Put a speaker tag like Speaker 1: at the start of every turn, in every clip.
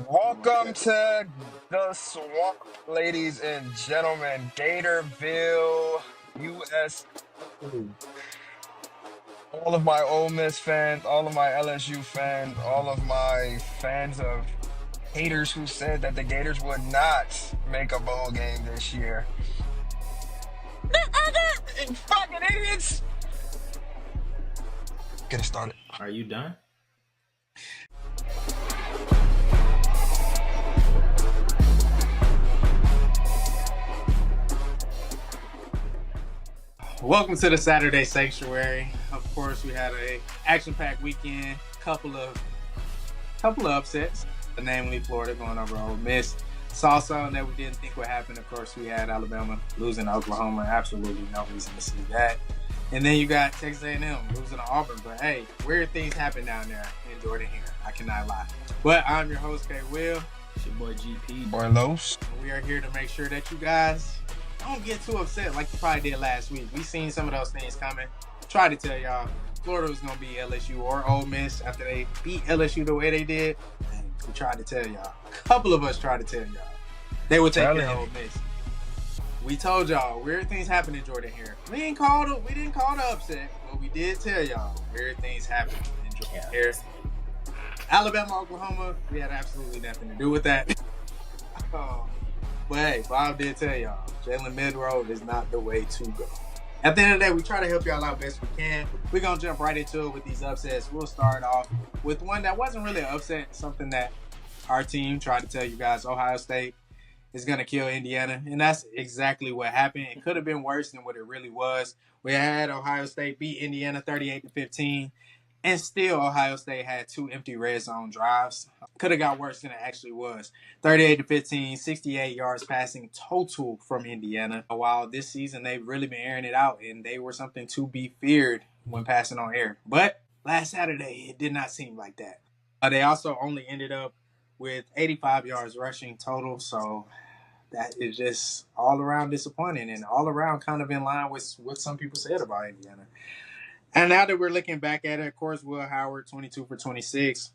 Speaker 1: Welcome to the Swamp, ladies and gentlemen. Gatorville, USA. All of my Ole Miss fans, all of my LSU fans, all of my fans of haters who said that the Gators would not make a bowl game this year. You fucking idiots! Get it started.
Speaker 2: Are you done? Welcome to the Saturday Sanctuary. Of course, we had a action-packed weekend. Couple of upsets, namely Florida going over Ole Miss. Saw something that we didn't think would happen. Of course, we had Alabama losing to Oklahoma. Absolutely no reason to see that. And then you got Texas A&M losing to Auburn. But hey, weird things happen down there in Jordan here. I cannot lie. But I'm your host, K. Will.
Speaker 3: It's your boy GP.
Speaker 1: Boy, Los.
Speaker 2: And we are here to make sure that you guys don't get too upset like you probably did last week. We seen some of those things coming. Tried to tell y'all Florida was going to be LSU or Ole Miss after they beat LSU the way they did. And we tried to tell y'all. A couple of us tried to tell y'all. They would take care of Ole Miss. We told y'all weird things happen in Jordan here. We didn't call the upset, but we did tell y'all weird things happen in Jordan here. Alabama, Oklahoma, we had absolutely nothing to do with that. But hey, Bob did tell y'all, Jalen Midrow is not the way to go. At the end of the day, we try to help y'all out best we can. We're going to jump right into it with these upsets. We'll start off with one that wasn't really an upset, something that our team tried to tell you guys. Ohio State is going to kill Indiana, and that's exactly what happened. It could have been worse than what it really was. We had Ohio State beat Indiana 38-15. And still, Ohio State had two empty red zone drives. Could have got worse than it actually was. 38-15, 68 yards passing total from Indiana. While this season, they've really been airing it out, and they were something to be feared when passing on air. But last Saturday, it did not seem like that. They also only ended up with 85 yards rushing total, so that is just all around disappointing and all around kind of in line with what some people said about Indiana. And now that we're looking back at it, of course, Will Howard, 22 for 26,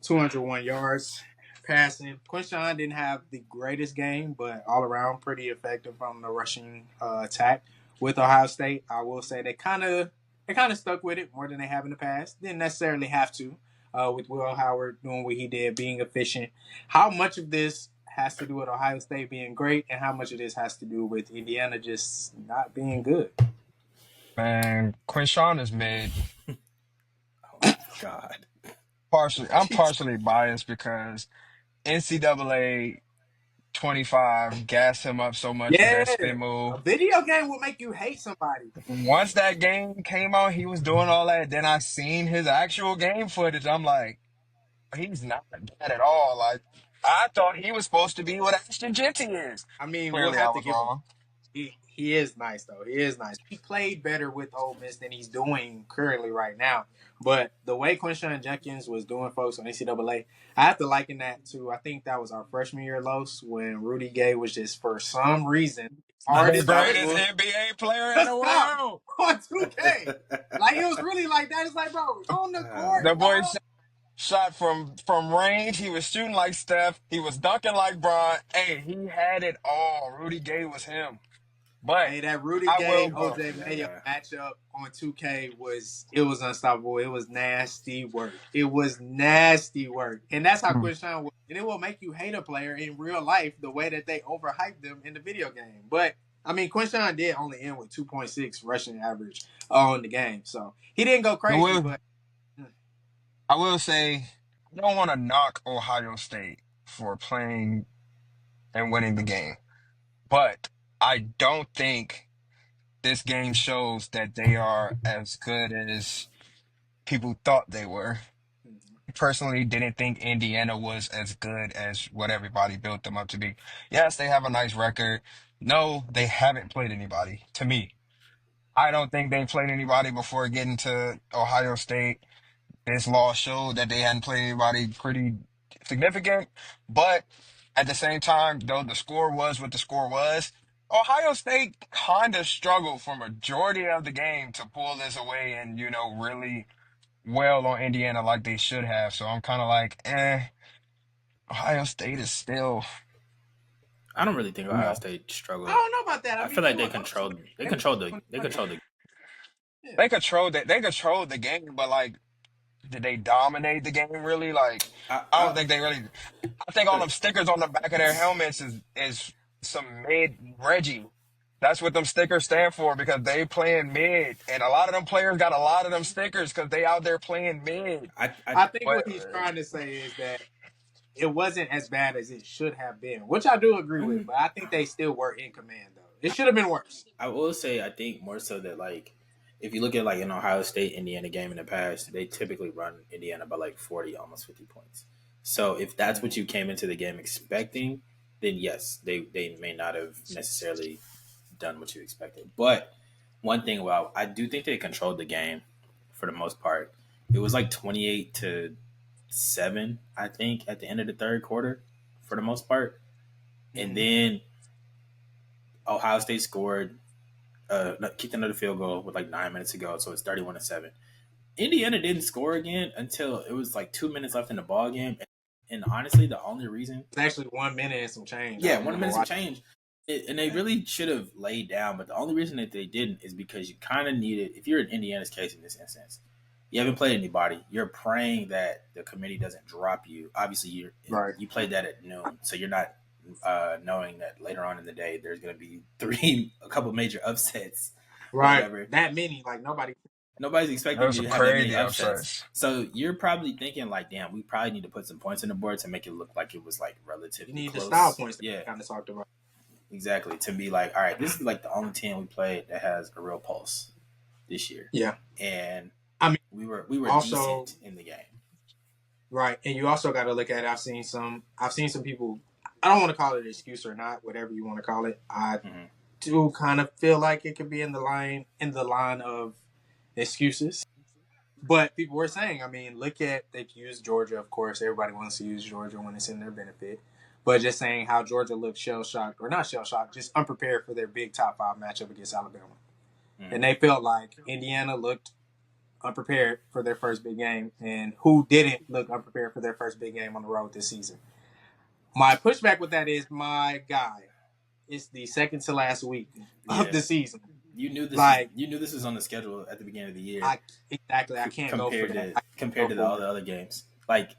Speaker 2: 201 yards passing. Quinshawn didn't have the greatest game, but all around pretty effective from the rushing attack with Ohio State. I will say they kind of stuck with it more than they have in the past. Didn't necessarily have to with Will Howard doing what he did, being efficient. How much of this has to do with Ohio State being great and how much of this has to do with Indiana just not being good?
Speaker 1: Man, Quinshawn is mid.
Speaker 3: Oh, God.
Speaker 1: I'm partially biased because NCAA 25 gassed him up so much with
Speaker 2: Yeah,
Speaker 1: that spin move.
Speaker 2: a video game will make you hate somebody.
Speaker 1: Once that game came out, he was doing all that. Then I seen his actual game footage. I'm like, he's not bad at all. Like, I thought he was supposed to be what Ashton Genty is.
Speaker 2: I mean, we'll
Speaker 1: Clearly, I
Speaker 2: have to
Speaker 1: was
Speaker 2: give him.
Speaker 1: wrong.
Speaker 2: He is nice though. He is nice. He played better with Ole Miss than he's doing currently right now. But the way Quinshawn Jenkins was doing folks on NCAA, I have to liken that to, I think that was our freshman year Los when Rudy Gay was just for some reason
Speaker 1: The
Speaker 2: hardest
Speaker 1: greatest NBA player in the world.
Speaker 2: on 2K. Like it was really like that. It's like, bro, on the court,
Speaker 1: The boy
Speaker 2: dog.
Speaker 1: shot from range. He was shooting like Steph. He was dunking like Bron. Hey, he had it all. Rudy Gay was him. But
Speaker 2: Hey, that Rudy
Speaker 1: I
Speaker 2: Gay
Speaker 1: will go.
Speaker 2: OJ Mayo matchup on 2K was unstoppable. It was nasty work. And that's how Quinshawn was. And it will make you hate a player in real life the way that they overhype them in the video game. But I mean, Quinshawn did only end with 2.6 rushing average on the game. So he didn't go crazy, but
Speaker 1: I will say, I don't want to knock Ohio State for playing and winning the game, but I don't think this game shows that they are as good as people thought they were. Personally, didn't think Indiana was as good as what everybody built them up to be. Yes, they have a nice record. No, they haven't played anybody, to me. I don't think they played anybody before getting to Ohio State. This loss showed that they hadn't played anybody pretty significant. But at the same time, though the score was what the score was, Ohio State kind of struggled for majority of the game to pull this away and, really well on Indiana like they should have. So I'm kind of like, Ohio State is still,
Speaker 3: I don't really think
Speaker 1: you
Speaker 3: Ohio
Speaker 1: know,
Speaker 3: State
Speaker 2: I
Speaker 3: struggled.
Speaker 2: don't know about that. I
Speaker 3: I
Speaker 2: mean,
Speaker 3: feel
Speaker 2: they
Speaker 3: like
Speaker 2: were close.
Speaker 3: they
Speaker 2: They were
Speaker 3: controlled the
Speaker 2: close
Speaker 3: they
Speaker 2: 20.
Speaker 3: controlled the
Speaker 2: Yeah.
Speaker 1: they controlled the game, but like, did they dominate the game really? Like, I don't
Speaker 3: I
Speaker 1: think they really. I think all
Speaker 3: feel
Speaker 1: them stickers on the back of their helmets is some mid Reggie. That's what them stickers stand for because they playing mid, and a lot of them players got a lot of them stickers because they out there playing mid.
Speaker 3: I
Speaker 2: I think
Speaker 1: But
Speaker 2: what he's trying to say is that it wasn't as bad as it should have been, which I do agree with.
Speaker 3: mhm.
Speaker 2: But I think they still were in command, though. It should have been worse.
Speaker 3: I will say I think more so that like if you look at like an Ohio State Indiana game in the past, they typically run Indiana by like 40, almost 50 points. So if that's what you came into the game expecting, then yes, they may not have necessarily done what you expected. But one thing about I do think they controlled the game for the most part. It was like 28-7, I think, at the end of the third quarter for the most part. And
Speaker 2: Mhm.
Speaker 3: then Ohio State scored kicked another field goal with like 9 minutes to go, so it's 31-7. Indiana didn't score again until it was like 2 minutes left in the ball game, and honestly, the only reason,
Speaker 2: It's actually 1 minute and some change. I
Speaker 3: yeah, one
Speaker 2: remember
Speaker 3: minute some
Speaker 2: watching.
Speaker 3: change, and they really should have laid down. But the only reason that they didn't is because you kind of needed. If you're in Indiana's case in this instance, you haven't played anybody. You're praying that the committee doesn't drop you. Obviously,
Speaker 2: Right.
Speaker 3: you played that at noon, so you're not knowing that later on in the day there's going to be a couple major upsets or
Speaker 2: Right.
Speaker 3: whatever.
Speaker 2: That many, like nobody.
Speaker 3: Nobody's
Speaker 1: there
Speaker 3: expecting
Speaker 1: was
Speaker 3: you
Speaker 1: some
Speaker 3: to have that many
Speaker 1: crazy
Speaker 3: upsets.
Speaker 1: upsets.
Speaker 3: So you're probably thinking like, damn, we probably need to put some points on the board to make it look like it was like
Speaker 2: You
Speaker 3: relatively
Speaker 2: need the
Speaker 3: close.
Speaker 2: style points that
Speaker 3: Yeah,
Speaker 2: we kind of talked about.
Speaker 3: exactly. To be like, all right, this is like the only team we played that has a real pulse this year.
Speaker 2: Yeah.
Speaker 3: And
Speaker 2: I mean,
Speaker 3: we were
Speaker 2: also
Speaker 3: decent in the game.
Speaker 2: right, and you also got to look at it. I've seen some people. I don't want to call it an excuse or not, whatever you want to call it. I
Speaker 3: Mm-hmm.
Speaker 2: do kind of feel like it could be in the line of excuses. But people were saying, I mean, look at they've used Georgia, of course. Everybody wants to use Georgia when it's in their benefit. But just saying how Georgia looked shell shocked, or not shell shocked, just unprepared for their big top 5 matchup against Alabama.
Speaker 3: Mm-hmm.
Speaker 2: And they felt like Indiana looked unprepared for their first big game, and who didn't look unprepared for their first big game on the road this season. My pushback with that is, my guy, it's the second to last week of the season.
Speaker 3: You knew this.
Speaker 2: Like,
Speaker 3: You knew this was on the schedule at the beginning of the year.
Speaker 2: I can't go for that.
Speaker 3: Compared to all the other games. Like,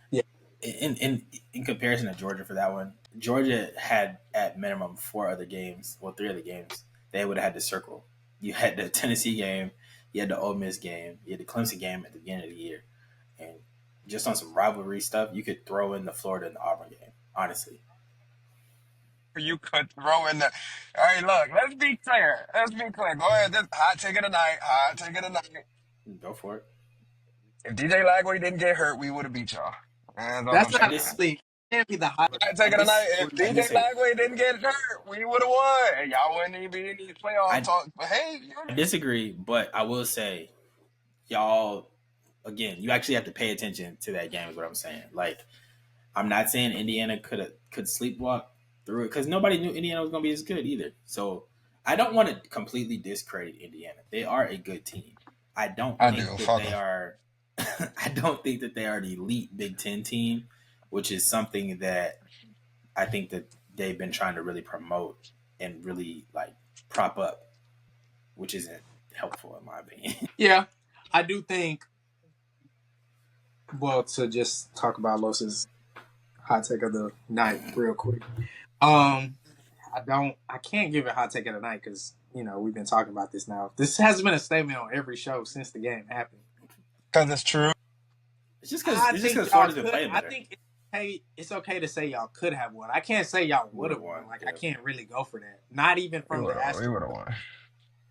Speaker 2: yeah,
Speaker 3: in comparison to Georgia for that one, Georgia had at minimum 4 other games, well, 3 other games they would have had to circle. You had the Tennessee game, you had the Ole Miss game, you had the Clemson game at the beginning of the year, and just on some rivalry stuff, you could throw in the Florida and the Auburn game. Honestly,
Speaker 1: You could throw in the. All right, look. Let's be clear. Let's be clear. Go ahead. This hot take of the night. Hot take of the night.
Speaker 3: go for it.
Speaker 1: If DJ Lagway didn't get hurt, we would have beat y'all. That's all I'm
Speaker 2: that's
Speaker 1: saying.
Speaker 2: not
Speaker 3: This
Speaker 2: really can't be the hot.
Speaker 1: Hot take of the night. If
Speaker 3: I
Speaker 1: DJ
Speaker 3: disagree.
Speaker 1: Lagway didn't get hurt, we would have won, and y'all wouldn't even be in these playoff
Speaker 3: I,
Speaker 1: talk. But hey,
Speaker 3: I disagree, but I will say, y'all, again, you actually have to pay attention to that game. Is what I'm saying. Like, I'm not saying Indiana could sleepwalk through it because nobody knew Indiana was going to be as good either. So I don't want to completely discredit Indiana. They are a good team. I don't
Speaker 1: I
Speaker 3: think
Speaker 1: do.
Speaker 3: that
Speaker 1: Fuck
Speaker 3: they
Speaker 1: 'em.
Speaker 3: are. I don't think that they are the elite Big Ten team, which is something that I think that they've been trying to really promote and really like prop up, which isn't helpful in my opinion.
Speaker 2: Yeah, I do think. Well, to just talk about Los's hot take of the night real quick. I can't give it hot take of the night because we've been talking about this now. This has been a statement on every show since the game happened.
Speaker 1: Because it's true.
Speaker 3: It's just
Speaker 2: I
Speaker 3: because
Speaker 2: think
Speaker 3: Florida's
Speaker 2: y'all
Speaker 3: been playing
Speaker 2: I
Speaker 3: better.
Speaker 2: think it's okay to say y'all could have won. I can't say y'all would have
Speaker 3: Would've won,
Speaker 2: won. Like,
Speaker 3: yeah.
Speaker 2: I can't really go for that. Not even
Speaker 1: We
Speaker 2: from
Speaker 1: would
Speaker 2: the
Speaker 1: have won. We
Speaker 2: aspect.
Speaker 1: would have won.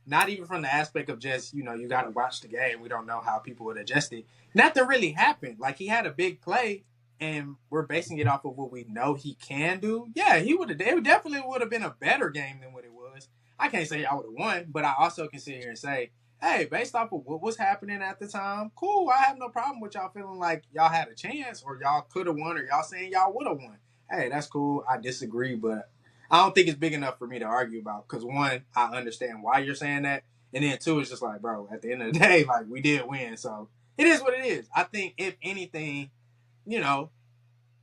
Speaker 2: Not even from the aspect of just you got to watch the game. We don't know how people would adjust it. Nothing really happened. Like, he had a big play, and we're basing it off of what we know he can do. Yeah, he would have. It definitely would have been a better game than what it was. I can't say y'all would have won, but I also can sit here and say, hey, based off of what was happening at the time, cool. I have no problem with y'all feeling like y'all had a chance, or y'all could have won, or y'all saying y'all would have won. Hey, that's cool. I disagree, but I don't think it's big enough for me to argue about. Because one, I understand why you're saying that, and then two, it's just like, bro, at the end of the day, like, we did win, so it is what it is. I think if anything, you know,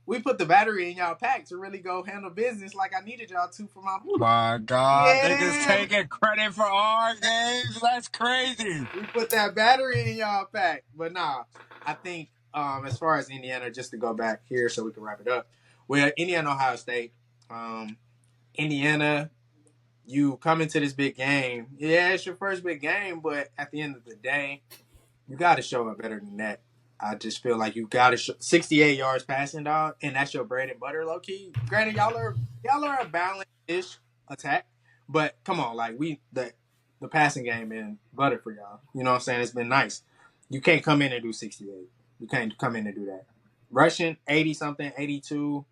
Speaker 2: we put the battery in y'all pack to really go handle business like I needed y'all to for my movie.
Speaker 1: My God, niggas
Speaker 2: Yeah,
Speaker 1: taking credit for our games. That's crazy.
Speaker 2: we put that battery in y'all pack. But nah, I think as far as Indiana, just to go back here so we can wrap it up. Well, Indiana, Ohio State. Indiana, you come into this big game. Yeah, it's your first big game, but at the end of the day, you got to show up better than that. I just feel like you got to show 68 yards passing, dog, and that's your bread and butter, low key. Granted, y'all are a balanced ish attack, but come on, like the passing game been butter for y'all. You know what I'm saying? It's been nice. You can't come in and do 68. You can't come in and do that. Rushing 80 something, 82.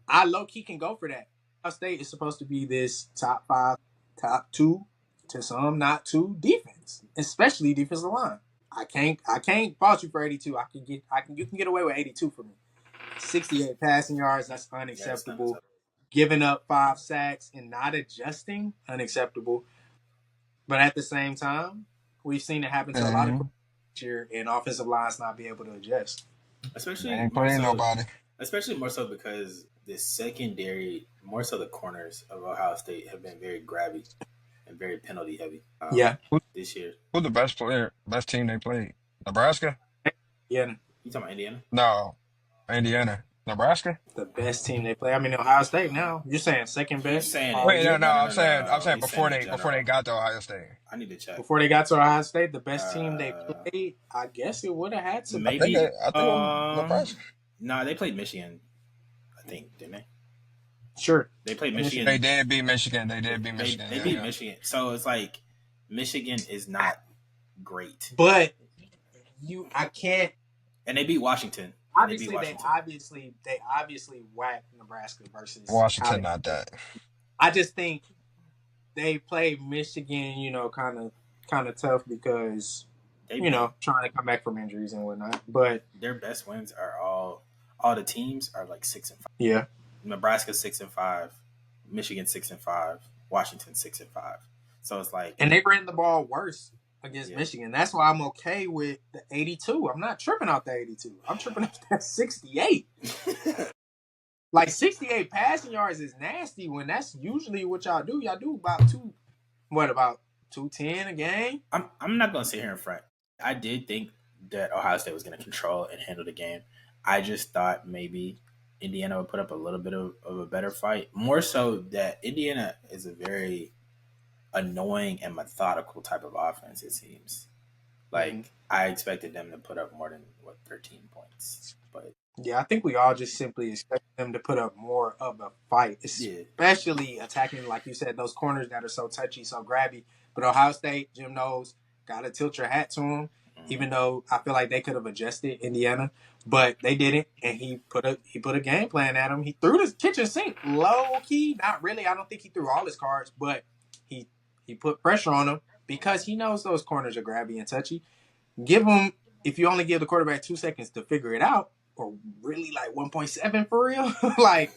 Speaker 2: I low key can go for that. Ohio State is supposed to be this top 5, top 2 to some not 2 defense, especially defensive line. I can't fault you for 82. You can get away with 82 for me. 68 passing yards, that's unacceptable. Giving up 5 sacks and not adjusting, unacceptable. But at the same time, we've seen it happen to a lot of
Speaker 1: Mhm.
Speaker 2: this year and offensive lines not be able to adjust.
Speaker 1: They
Speaker 3: Especially
Speaker 1: ain't
Speaker 3: more
Speaker 1: playing
Speaker 3: so,
Speaker 1: nobody.
Speaker 3: especially more so because the secondary, more so the corners of Ohio State have been very grabby and very penalty heavy
Speaker 2: Yeah.
Speaker 3: this year.
Speaker 1: Who's the best team they played? Nebraska?
Speaker 2: Yeah.
Speaker 3: You talking about Indiana?
Speaker 1: No, Indiana. Nebraska?
Speaker 2: The best team they play. I mean, Ohio State now. You're saying second
Speaker 3: He's
Speaker 2: best
Speaker 3: saying
Speaker 2: all
Speaker 3: it.
Speaker 1: Wait, no,
Speaker 2: year?
Speaker 1: no.
Speaker 3: No, no,
Speaker 1: I'm
Speaker 3: no,
Speaker 1: saying, I'm
Speaker 3: no.
Speaker 1: saying
Speaker 3: He's saying in
Speaker 1: before they
Speaker 3: general.
Speaker 1: got to Ohio State.
Speaker 3: I need to check.
Speaker 2: Before they got to Ohio State, the best team they
Speaker 3: Uh,
Speaker 2: played, I guess it would have had to be.
Speaker 3: maybe.
Speaker 1: I think it was Nebraska.
Speaker 3: Nah, they played Michigan. I think, didn't they?
Speaker 2: Sure.
Speaker 3: They played Michigan.
Speaker 1: They did beat Michigan. They
Speaker 3: They,
Speaker 1: did beat Michigan.
Speaker 3: they
Speaker 1: Yeah,
Speaker 3: beat
Speaker 1: yeah.
Speaker 3: Michigan. So it's like Michigan is not great,
Speaker 2: But I can't.
Speaker 3: and they beat Washington.
Speaker 2: Obviously, they obviously whacked Nebraska versus
Speaker 1: Washington, not that.
Speaker 2: I just think they played Michigan, kind of tough because trying to come back from injuries and whatnot. But
Speaker 3: their best wins are all the teams are like 6-5.
Speaker 2: yeah,
Speaker 3: Nebraska 6-5, Michigan 6-5, Washington 6-5. So it's like,
Speaker 2: and they ran the ball worse against
Speaker 3: Yeah.
Speaker 2: Michigan. That's why I'm okay with the 82. I'm not tripping out the 82. I'm tripping out that 68. Like 68 passing yards is nasty when that's usually what y'all do. Y'all do about 210 a game?
Speaker 3: I'm not gonna sit here in front. I did think that Ohio State was gonna control and handle the game. I just thought maybe Indiana would put up a little bit of a better fight. More so that Indiana is a very annoying and methodical type of offense, it seems. Like I expected them to put up more than 13 points. But
Speaker 2: yeah, I think we all just simply expect them to put up more of a fight, especially attacking, like you said, those corners that are so touchy, so grabby. But Ohio State, Jim knows, got to tilt your hat to him, even though I feel like they could have adjusted Indiana, but they didn't, and he put a game plan at him. He threw the kitchen sink low key, not really. I don't think he threw all his cards, but he put pressure on him because he knows those corners are grabby and touchy. If you only give the quarterback 2 seconds to figure it out, or really like 1.7 for real, like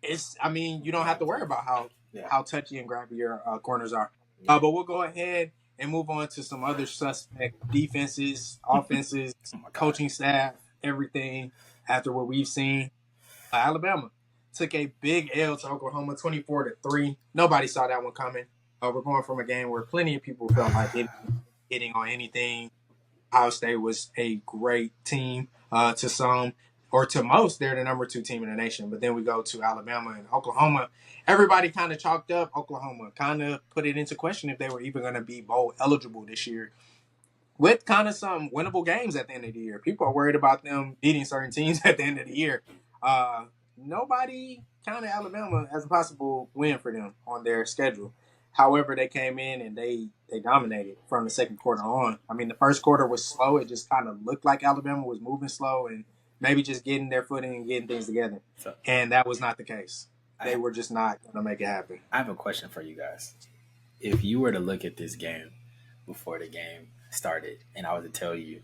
Speaker 2: you don't have to worry about how touchy and grabby your corners are. But we'll go ahead and move on to some other suspect defenses, offenses, coaching staff, everything after what we've seen. Alabama took a big L to Oklahoma, 24-3. Nobody saw that one coming. We're going from a game where plenty of people felt like hitting on anything. Ohio State was a great team to some, or to most, they're the number 2 team in the nation. But then we go to Alabama and Oklahoma. Everybody kind of chalked up Oklahoma, kind of put it into question if they were even going to be bowl eligible this year, with kind of some winnable games at the end of the year. People are worried about them beating certain teams at the end of the year. Nobody counted Alabama as a possible win for them on their schedule. However, they came in and they dominated from the second quarter on. I mean, the first quarter was slow. It just kind of looked like Alabama was moving slow and maybe just getting their footing and getting things together. And that was not the case. They were just not going to make it happen.
Speaker 3: I have a question for you guys. If you were to look at this game before the game started and I was to tell you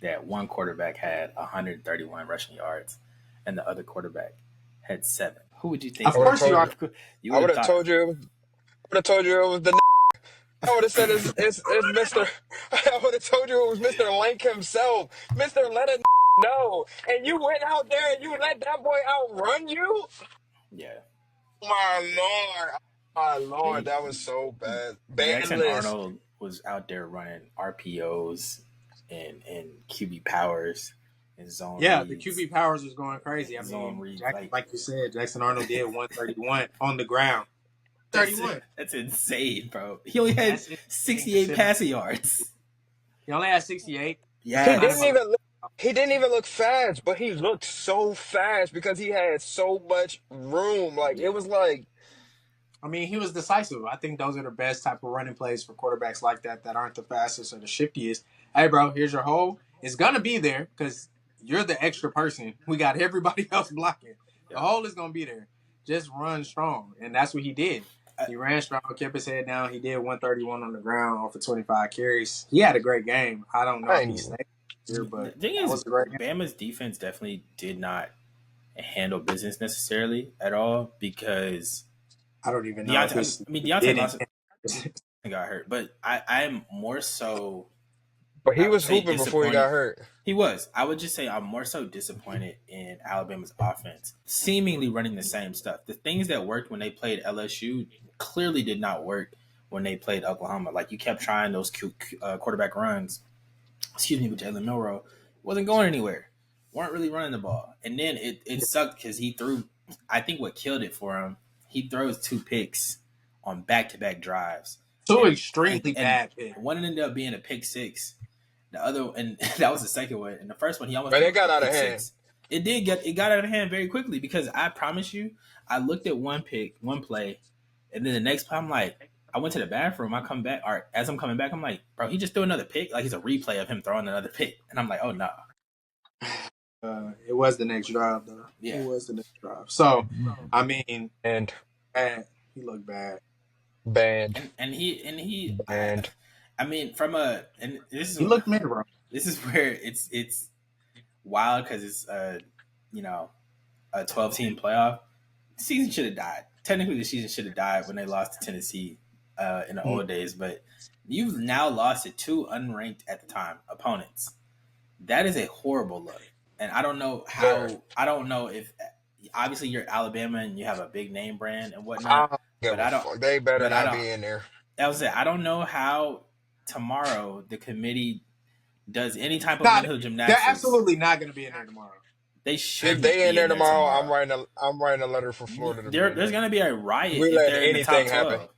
Speaker 3: that one quarterback had 131 rushing yards and the other quarterback had 7, who would you think?
Speaker 2: Of course you are.
Speaker 1: I would have told you. I would have told you it was the. I would have said it's Mr. I would have told you it was Mr. Link himself. Mr. Leonard No, and you went out there and you let that boy outrun you?
Speaker 3: Yeah,
Speaker 1: My Lord. My Lord,
Speaker 3: they
Speaker 1: that was so bad.
Speaker 3: Jackson
Speaker 1: Bandless.
Speaker 3: Arnold was out there running RPOs and QB powers and
Speaker 2: Yeah, the QB powers was going crazy. I
Speaker 3: zone
Speaker 2: mean,
Speaker 3: reads.
Speaker 2: Jack, like you said, Jackson Arnold did 131 on the ground.
Speaker 3: That's
Speaker 2: 31.
Speaker 3: that's insane, bro. He only had
Speaker 2: That's insane
Speaker 3: 68
Speaker 2: considering
Speaker 3: passing yards.
Speaker 2: he only had 68.
Speaker 1: He
Speaker 2: Kind of
Speaker 1: didn't
Speaker 3: Yes.
Speaker 2: a
Speaker 1: even look he didn't even look fast, but he looked so fast because he had so much room. Like it
Speaker 3: Yeah.
Speaker 1: was like
Speaker 2: I mean, he was decisive. I think those are the best type of running plays for quarterbacks like that aren't the fastest or the shiftiest. Hey, bro, here's your hole. It's gonna be there because you're the extra person. We got everybody else blocking. The
Speaker 3: Yep.
Speaker 2: hole is gonna be there. Just run strong, and that's what he did.
Speaker 3: I,
Speaker 2: He ran strong, kept his head down. He did 131 on the ground off of 25 carries. He had a great game. I don't know
Speaker 1: I
Speaker 2: if he
Speaker 1: ain't-
Speaker 2: stayed here,
Speaker 3: the
Speaker 2: but
Speaker 3: thing
Speaker 2: that
Speaker 3: is,
Speaker 2: was a great game.
Speaker 3: Bama's defense definitely did not handle business necessarily at all because
Speaker 2: I don't even know if
Speaker 3: Deontay.
Speaker 2: it's
Speaker 3: I mean, Deontay
Speaker 2: didn't.
Speaker 3: Lawson got hurt, but I'm more so.
Speaker 1: but he
Speaker 3: I would
Speaker 1: was
Speaker 3: say
Speaker 1: hooping before he got
Speaker 3: disappointed.
Speaker 1: hurt.
Speaker 3: He was. I would just say I'm more so disappointed in Alabama's offense, seemingly running the same stuff. The things that worked when they played LSU clearly did not work when they played Oklahoma. Like you kept trying those quarterback runs. Excuse me, with Jalen Milroe, wasn't going anywhere. Weren't really running the ball, and then it sucked because he threw. I think what killed it for him, he throws 2 picks on back to back drives,
Speaker 2: Two
Speaker 3: and
Speaker 2: extremely
Speaker 3: and
Speaker 2: bad picks.
Speaker 3: one ended up being a pick six. The other, and that was the second one. And the first one, he almost
Speaker 1: But
Speaker 3: threw
Speaker 1: it got
Speaker 3: a
Speaker 1: out of
Speaker 3: pick
Speaker 1: hand.
Speaker 3: six. It got out of hand very quickly because I promise you, I looked at one play, and then the next play, I'm like, I went to the bathroom. I come back, or as I'm coming back, I'm like, bro, he just threw another pick. Like it's a replay of him throwing another pick, and I'm like, oh no,
Speaker 2: It was the next drive, though. It
Speaker 3: yeah.
Speaker 2: was the next drive. So, I mean,
Speaker 1: And
Speaker 2: bad. He looked bad.
Speaker 1: banned.
Speaker 3: And
Speaker 1: Banned.
Speaker 3: I mean, from a, and
Speaker 2: He looked mid, bro.
Speaker 3: this is where it's wild because it's you know a 12-team playoff. The season should have died. Technically, the season should have died when they lost to Tennessee in the old days. But you've now lost to 2 unranked at the time opponents. That is a horrible look, and I don't know
Speaker 1: There.
Speaker 3: how. I don't know if obviously you're Alabama and you have a big name brand and
Speaker 1: I
Speaker 3: whatnot.
Speaker 1: don't give
Speaker 3: But
Speaker 1: a
Speaker 3: I don't.
Speaker 1: fuck. They better
Speaker 3: But I
Speaker 1: not
Speaker 3: don't.
Speaker 1: be in there.
Speaker 3: I was say I don't know how tomorrow the committee does any type of
Speaker 2: Not,
Speaker 3: mental
Speaker 2: they're
Speaker 3: gymnastics.
Speaker 2: absolutely not going to be in there tomorrow.
Speaker 3: They
Speaker 1: If
Speaker 3: shouldn't
Speaker 1: they in
Speaker 3: be
Speaker 1: there
Speaker 3: in there
Speaker 1: tomorrow,
Speaker 3: tomorrow.
Speaker 1: I'm writing a letter for Florida to be in
Speaker 3: There's
Speaker 1: there.
Speaker 3: going to be a riot
Speaker 1: We
Speaker 3: if
Speaker 1: let
Speaker 3: they're in the top
Speaker 1: anything happen.
Speaker 3: 12.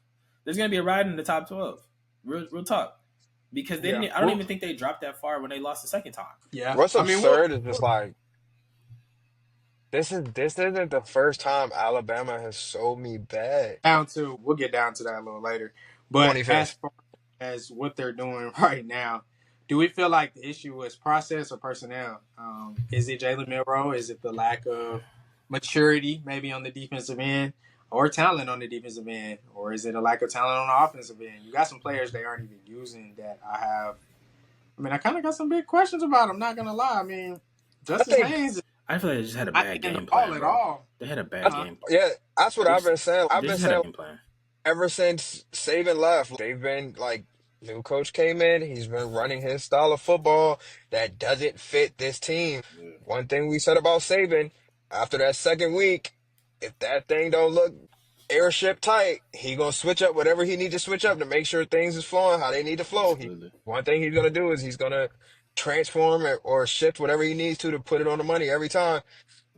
Speaker 3: There's going to be a riot in the top 12. Real talk. Because they
Speaker 2: Yeah.
Speaker 3: didn't. I don't even think they dropped that far when they lost the second time.
Speaker 2: Yeah.
Speaker 1: What's
Speaker 2: I mean, we'll
Speaker 1: absurd is just like this isn't the first time Alabama has sold me bad.
Speaker 2: we'll get down to that a little later. But as
Speaker 1: 25th.
Speaker 2: far as what they're doing right now, do we feel like the issue was process or personnel? Is it Jalen Milroe? Is it the lack of maturity maybe on the defensive end or talent on the defensive end? Or is it a lack of talent on the offensive end? You got some players they aren't even using that I kind of got some big questions about. I'm not going to lie. I mean,
Speaker 1: I
Speaker 2: Justice
Speaker 1: think
Speaker 2: Haynes is
Speaker 3: I feel like they just had a
Speaker 2: not
Speaker 3: bad
Speaker 2: getting the
Speaker 3: game
Speaker 2: ball
Speaker 3: plan,
Speaker 2: at
Speaker 3: bro.
Speaker 2: all.
Speaker 3: They had a bad
Speaker 2: Uh-huh.
Speaker 3: game.
Speaker 1: yeah, that's what
Speaker 3: They
Speaker 1: I've
Speaker 3: just,
Speaker 1: been saying. I've
Speaker 3: they
Speaker 1: been
Speaker 3: just had a
Speaker 1: saying
Speaker 3: game plan.
Speaker 1: ever since Saban left. They've been like new coach came in, he's been running his style of football that doesn't fit this team.
Speaker 3: Yeah.
Speaker 1: One thing we said about Saban, after that second week, if that thing don't look airship tight, he gonna switch up whatever he need to switch up to make sure things is flowing how they need to flow.
Speaker 3: Absolutely.
Speaker 1: One thing he's gonna do is he's gonna transform or shift whatever he needs to put it on the money every time.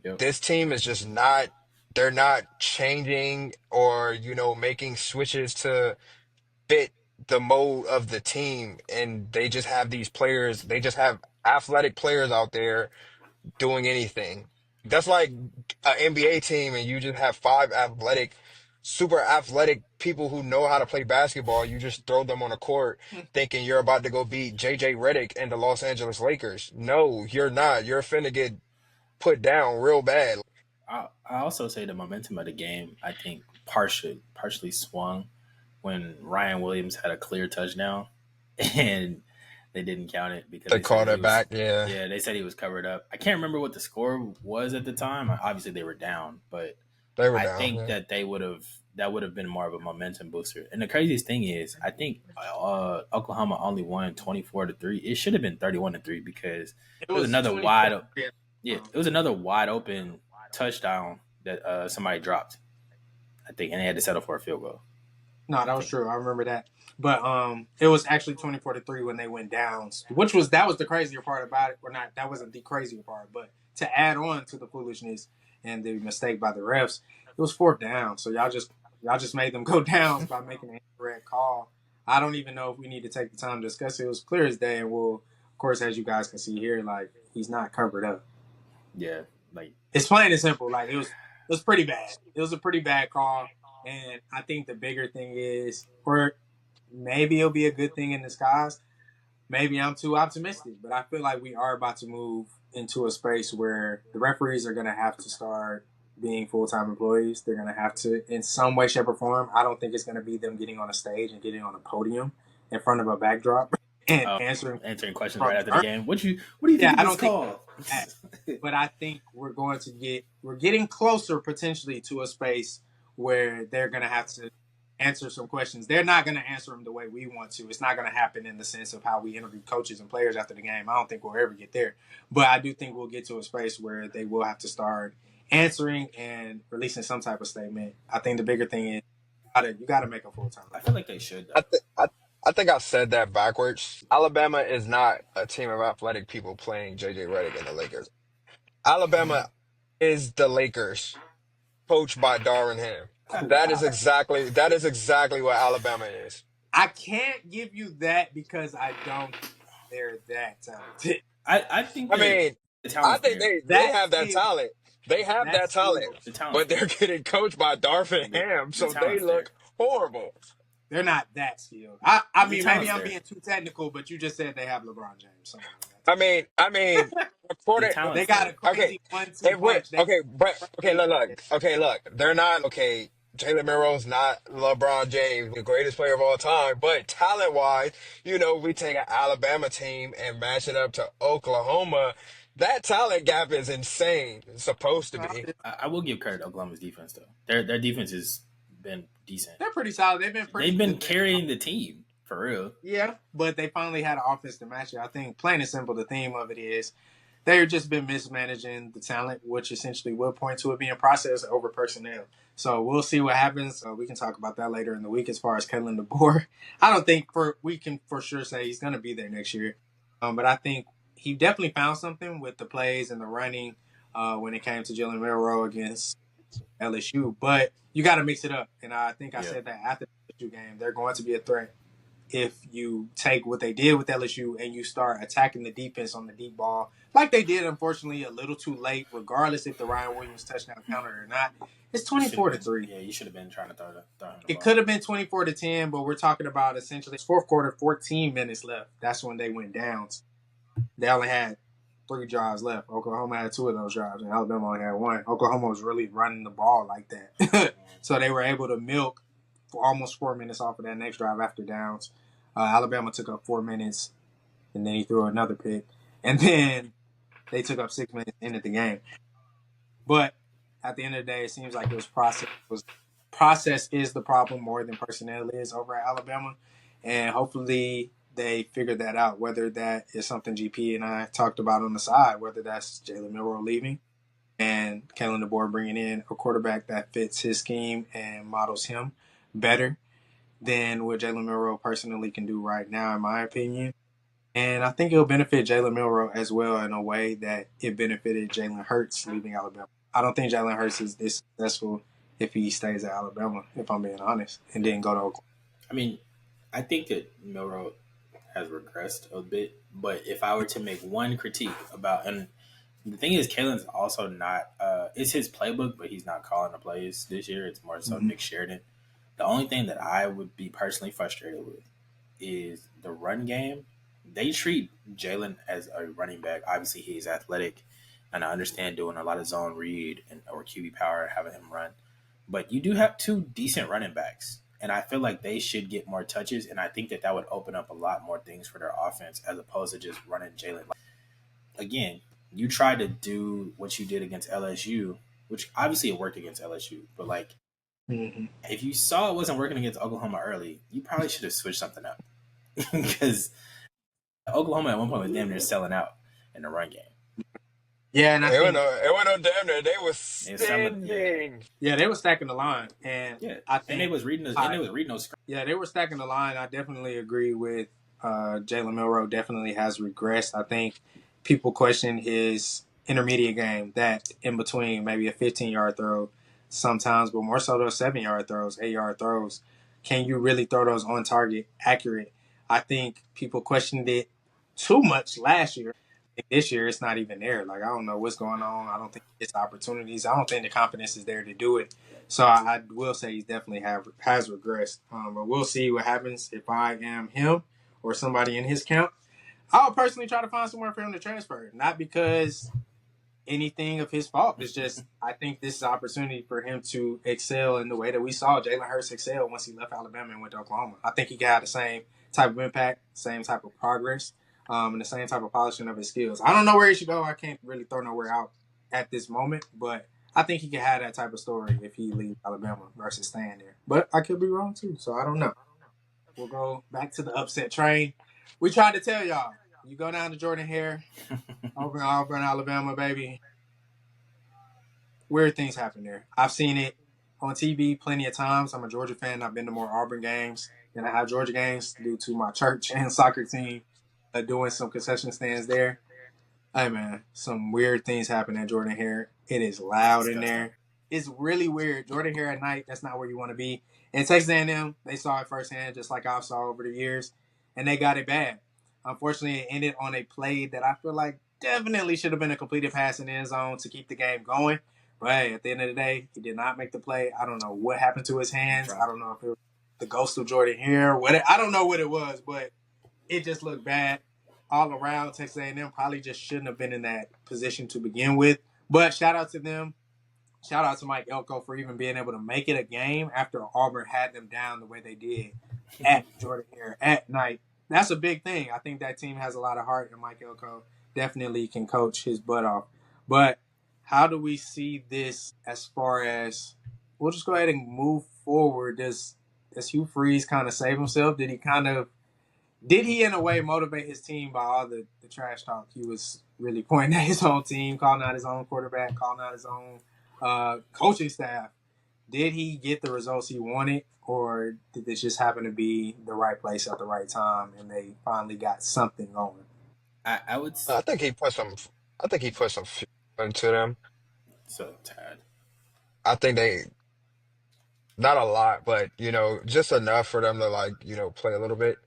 Speaker 3: Yep.
Speaker 1: This team is just not. They're not changing or making switches to fit the mode of the team, and they just have these players. They just have athletic players out there doing anything. That's like an NBA team, and you just have five super athletic people who know how to play basketball. You just throw them on a court thinking you're about to go beat JJ Redick and the Los Angeles Lakers. No, you're not. You're finna get put down real bad.
Speaker 3: I also say the momentum of the game, I think, partially swung when Ryan Williams had a clear touchdown and they didn't count it because
Speaker 1: They
Speaker 3: they said
Speaker 1: called
Speaker 3: he
Speaker 1: it
Speaker 3: was
Speaker 1: back, yeah.
Speaker 3: yeah, they said he was covered up. I can't remember what the score was at the time. Obviously they were down, but
Speaker 1: They were
Speaker 3: I
Speaker 1: down.
Speaker 3: think
Speaker 1: Yeah.
Speaker 3: that would have been more of a momentum booster. And the craziest thing is, I think Oklahoma only won 24-3. It should have been 31-3 because
Speaker 2: It
Speaker 3: it was
Speaker 2: was
Speaker 3: another
Speaker 2: 24.
Speaker 3: wide yeah, it was another wide open touchdown that somebody dropped. I think, and they had to settle for a field goal.
Speaker 2: No,
Speaker 3: I
Speaker 2: that was
Speaker 3: think.
Speaker 2: true. I remember that. But it was actually 24-3 when they went down, which was that was the crazier part about it, or not? That wasn't the crazier part, but to add on to the foolishness and the mistake by the refs, it was fourth down. So y'all just made them go downs by making an incorrect call. I don't even know if we need to take the time to discuss it. It was clear as day, and we'll, of course, as you guys can see here, like he's not covered up.
Speaker 3: Yeah, like
Speaker 2: It's plain and simple. Like it was pretty bad. It was a pretty bad call, and I think the bigger thing is, or maybe it'll be a good thing in disguise. Maybe I'm too optimistic, but I feel like we are about to move into a space where the referees are going to have to start being full-time employees. They're going to have to, in some way, shape, or form. I don't think it's going to be them getting on a stage and getting on a podium in front of a backdrop and answering
Speaker 3: answering questions
Speaker 2: from
Speaker 3: right after the game. What do you
Speaker 2: yeah,
Speaker 3: think of
Speaker 2: I
Speaker 3: this
Speaker 2: don't think
Speaker 3: call?
Speaker 2: that. But I think we're getting closer potentially to a space where they're going to have to answer some questions. They're not going to answer them the way we want to. It's not going to happen in the sense of how we interview coaches and players after the game. I don't think we'll ever get there. But I do think we'll get to a space where they will have to start answering and releasing some type of statement. I think the bigger thing is you got to make a full time.
Speaker 3: I feel like they should
Speaker 1: I,
Speaker 3: though.
Speaker 1: th- I I think I said that backwards. Alabama is not a team of athletic people playing JJ Redick and the Lakers. Alabama is the Lakers, coached by Darvin Ham. That is exactly what Alabama is.
Speaker 2: I can't give you that because I don't think they're that talented.
Speaker 3: I think
Speaker 1: I
Speaker 3: that
Speaker 1: mean,
Speaker 3: the
Speaker 1: I
Speaker 3: talent's
Speaker 1: think
Speaker 3: there.
Speaker 1: they
Speaker 2: That
Speaker 1: have that
Speaker 2: skill,
Speaker 1: talent. They have
Speaker 2: that
Speaker 1: that talent,
Speaker 2: skill.
Speaker 3: The talent's
Speaker 1: but
Speaker 3: there.
Speaker 1: they're getting coached by Darvin
Speaker 3: The
Speaker 1: Ham,
Speaker 3: the
Speaker 1: so they
Speaker 3: talent's there.
Speaker 1: look horrible.
Speaker 2: They're not that skilled. I
Speaker 3: The
Speaker 2: mean, maybe
Speaker 3: talent's
Speaker 2: I'm
Speaker 3: there.
Speaker 2: being too technical, but you just said they have LeBron James. Someone
Speaker 1: I mean,
Speaker 3: The
Speaker 1: according
Speaker 2: they
Speaker 3: talent's
Speaker 2: got a
Speaker 3: there.
Speaker 1: okay,
Speaker 2: crazy 1-2
Speaker 1: if we
Speaker 2: punch. They
Speaker 1: okay, but okay,
Speaker 2: they
Speaker 1: look, they're not okay. Jalen Monroe's not LeBron James, the greatest player of all time, but talent wise, we take an Alabama team and match it up to Oklahoma. That talent gap is insane. It's supposed to be.
Speaker 3: I will give credit to Oklahoma's defense though. Their defense has been decent.
Speaker 2: they're pretty solid. They've been pretty
Speaker 3: They've been
Speaker 2: good.
Speaker 3: carrying the team for real.
Speaker 2: Yeah, but they finally had an offense to match it. I think plain and simple, the theme of it is they've just been mismanaging the talent, which essentially will point to it being process over personnel. So we'll see what happens. We can talk about that later in the week as far as Kellen DeBoer. I don't think we can for sure say he's going to be there next year. But I think he definitely found something with the plays and the running when it came to Jalen Milroe against LSU. But you got to mix it up. And I think I
Speaker 3: Yeah.
Speaker 2: said that after the LSU game, they're going to be a threat if you take what they did with LSU and you start attacking the defense on the deep ball, like they did, unfortunately, a little too late, regardless if the Ryan Williams touchdown counted or not. It's 24-3.
Speaker 3: Yeah, you should have been trying to throw him the
Speaker 2: It
Speaker 3: ball.
Speaker 2: could have been 24-10, but we're talking about essentially fourth quarter, 14 minutes left. That's when they went down. They only had 3 drives left. Oklahoma had 2 of those drives, and Alabama only had 1. Oklahoma was really running the ball like that. So they were able to milk for almost 4 minutes off of that next drive after downs. Alabama took up 4 minutes, and then he threw another pick. And then they took up 6 minutes into the game. But at the end of the day, it seems like it was process. Process is the problem more than personnel is over at Alabama. And hopefully they figured that out, whether that is something GP and I talked about on the side, whether that's Jalen Milroe leaving and Kellen DeBoer bringing in a quarterback that fits his scheme and models him better than what Jalen Milroe personally can do right now, in my opinion. And I think it'll benefit Jalen Milroe as well in a way that it benefited Jalen Hurts leaving Alabama. I don't think Jalen Hurts is this successful if he stays at Alabama, if I'm being honest, and didn't go to Oklahoma.
Speaker 3: I mean, I think that Milroe has regressed a bit, but if I were to make one critique about, and the thing is, Kalen's also not, it's his playbook, but he's not calling the plays this year. It's more so Nick Sheridan. The only thing that I would be personally frustrated with is the run game. They treat Jalen as a running back. Obviously, he's athletic, and I understand doing a lot of zone read or QB power, having him run. But you do have 2 decent running backs, and I feel like they should get more touches, and I think that would open up a lot more things for their offense as opposed to just running Jalen. Again, you try to do what you did against LSU which obviously it worked against LSU. But like,
Speaker 2: Mm-hmm.
Speaker 3: if you saw it wasn't working against Oklahoma early, you probably should have switched something up because Oklahoma at one point was damn near selling out in the run game.
Speaker 2: Yeah, and I think
Speaker 1: It went on damn near. They was
Speaker 3: They were selling, yeah,
Speaker 1: standing.
Speaker 2: yeah they were stacking the line, and
Speaker 3: yeah,
Speaker 2: I
Speaker 3: and they
Speaker 2: think
Speaker 3: was reading those, and
Speaker 2: I
Speaker 3: they was reading those.
Speaker 2: yeah they were stacking the line. I definitely agree with Jalen Milroe. Definitely has regressed. I think people question his intermediate game, that in between maybe a 15-yard throw sometimes, but more so those 7-yard throws, 8-yard throws. Can you really throw those on target, accurate? I think people questioned it too much last year. This year it's not even there. Like, I don't know what's going on. I don't think it's opportunities. I don't think the confidence is there to do it. So I will say he's definitely has regressed. But we'll see what happens if I am him or somebody in his camp. I'll personally try to find somewhere for him to transfer. Not because anything of his fault. It's just I think this is an opportunity for him to excel in the way that we saw Jalen Hurts excel once he left Alabama and went to Oklahoma. I think he got the same type of impact, same type of progress, and the same type of polishing of his skills. I don't know where he should go. I can't really throw nowhere out at this moment, but I think he can have that type of story if he leaves Alabama versus staying there. But I could be wrong too, so I don't know. We'll go back to the upset train. We tried to tell y'all. You go down to Jordan Hare, over in Auburn, Alabama, baby. Weird things happen there. I've seen it on TV plenty of times. I'm a Georgia fan. I've been to more Auburn games than I have Georgia games due to my church and soccer team doing some concession stands there. Hey, man, some weird things happen at Jordan Hare. It is
Speaker 3: It's
Speaker 2: loud in
Speaker 3: disgusting.
Speaker 2: there. It's really weird. Jordan Hare at night, that's not where you want to be. And Texas A&M, they saw it firsthand, just like I saw over the years, and they got it bad. Unfortunately, it ended on a play that I feel like definitely should have been a completed pass in the end zone to keep the game going. But hey, at the end of the day, he did not make the play. I don't know what happened to his hands. I
Speaker 3: Dropped
Speaker 2: don't
Speaker 3: it.
Speaker 2: know if it was the ghost of Jordan Hare. I don't know what it was, but it just looked bad all around. Texas A&M probably just shouldn't have been in that position to begin with. But shout out to them. Shout out to Mike Elko for even being able to make it a game after Auburn had them down the way they did at Jordan Hare at night. That's a big thing. I think that team has a lot of heart, and Mike Elko definitely can coach his butt off. But how do we see this as far as we'll just go ahead and move forward? Does Hugh Freeze kind of save himself? Did he in a way motivate his team by all the trash talk he was really pointing at his own team, calling out his own quarterback, calling out his own coaching staff? Did he get the results he wanted, or did this just happen to be the right place at the right time and they finally got something going?
Speaker 3: I would
Speaker 1: I think he put some. I think he put some fuel into them.
Speaker 3: so tired.
Speaker 1: I think they not a lot, but just enough for them to like play a little bit.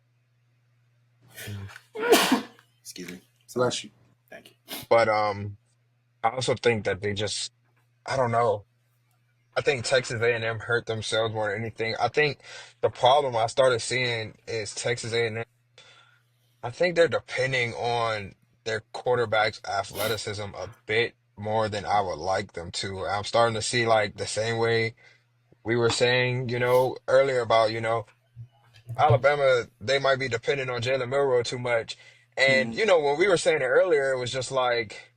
Speaker 1: Mhm.
Speaker 3: Excuse me. Sorry.
Speaker 2: Bless you.
Speaker 3: Thank you.
Speaker 1: But I also think that they just I don't know. I think Texas A&M hurt themselves more than anything. I think the problem I started seeing is Texas A&M. I think they're depending on their quarterback's athleticism a bit more than I would like them to. I'm starting to see like the same way we were saying, earlier about, Alabama, they might be dependent on Jalen Milroe too much. And,
Speaker 2: Mm-hmm.
Speaker 1: when we were saying it earlier, it was just like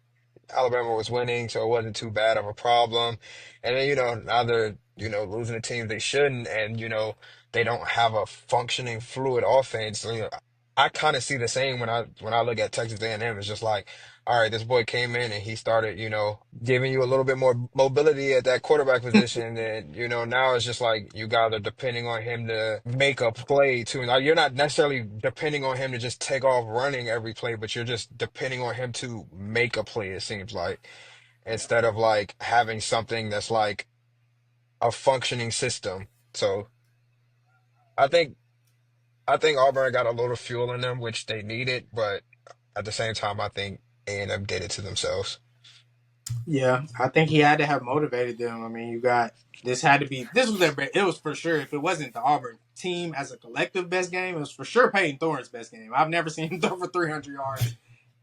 Speaker 1: Alabama was winning, so it wasn't too bad of a problem. And then, now they're, losing the teams they shouldn't, and, they don't have a functioning, fluid offense. So, I kind of see the same when I look at Texas A&M. It's just like, all right, this boy came in and he started, giving you a little bit more mobility at that quarterback position. And, now it's just like you guys are depending on him to make a play too. Now, you're not necessarily depending on him to just take off running every play, but you're just depending on him to make a play, it seems like,
Speaker 3: Yeah.
Speaker 1: instead of like having something that's like a functioning system. So I think I think Auburn got a little fuel in them, which they needed, but at the same time, I think A&M did it to themselves.
Speaker 2: Yeah, I think he had to have motivated them. I mean, you got this was it was for sure. If it wasn't the Auburn team as a collective best game, it was for sure Peyton Thorne's best game. I've never seen him throw for 300 yards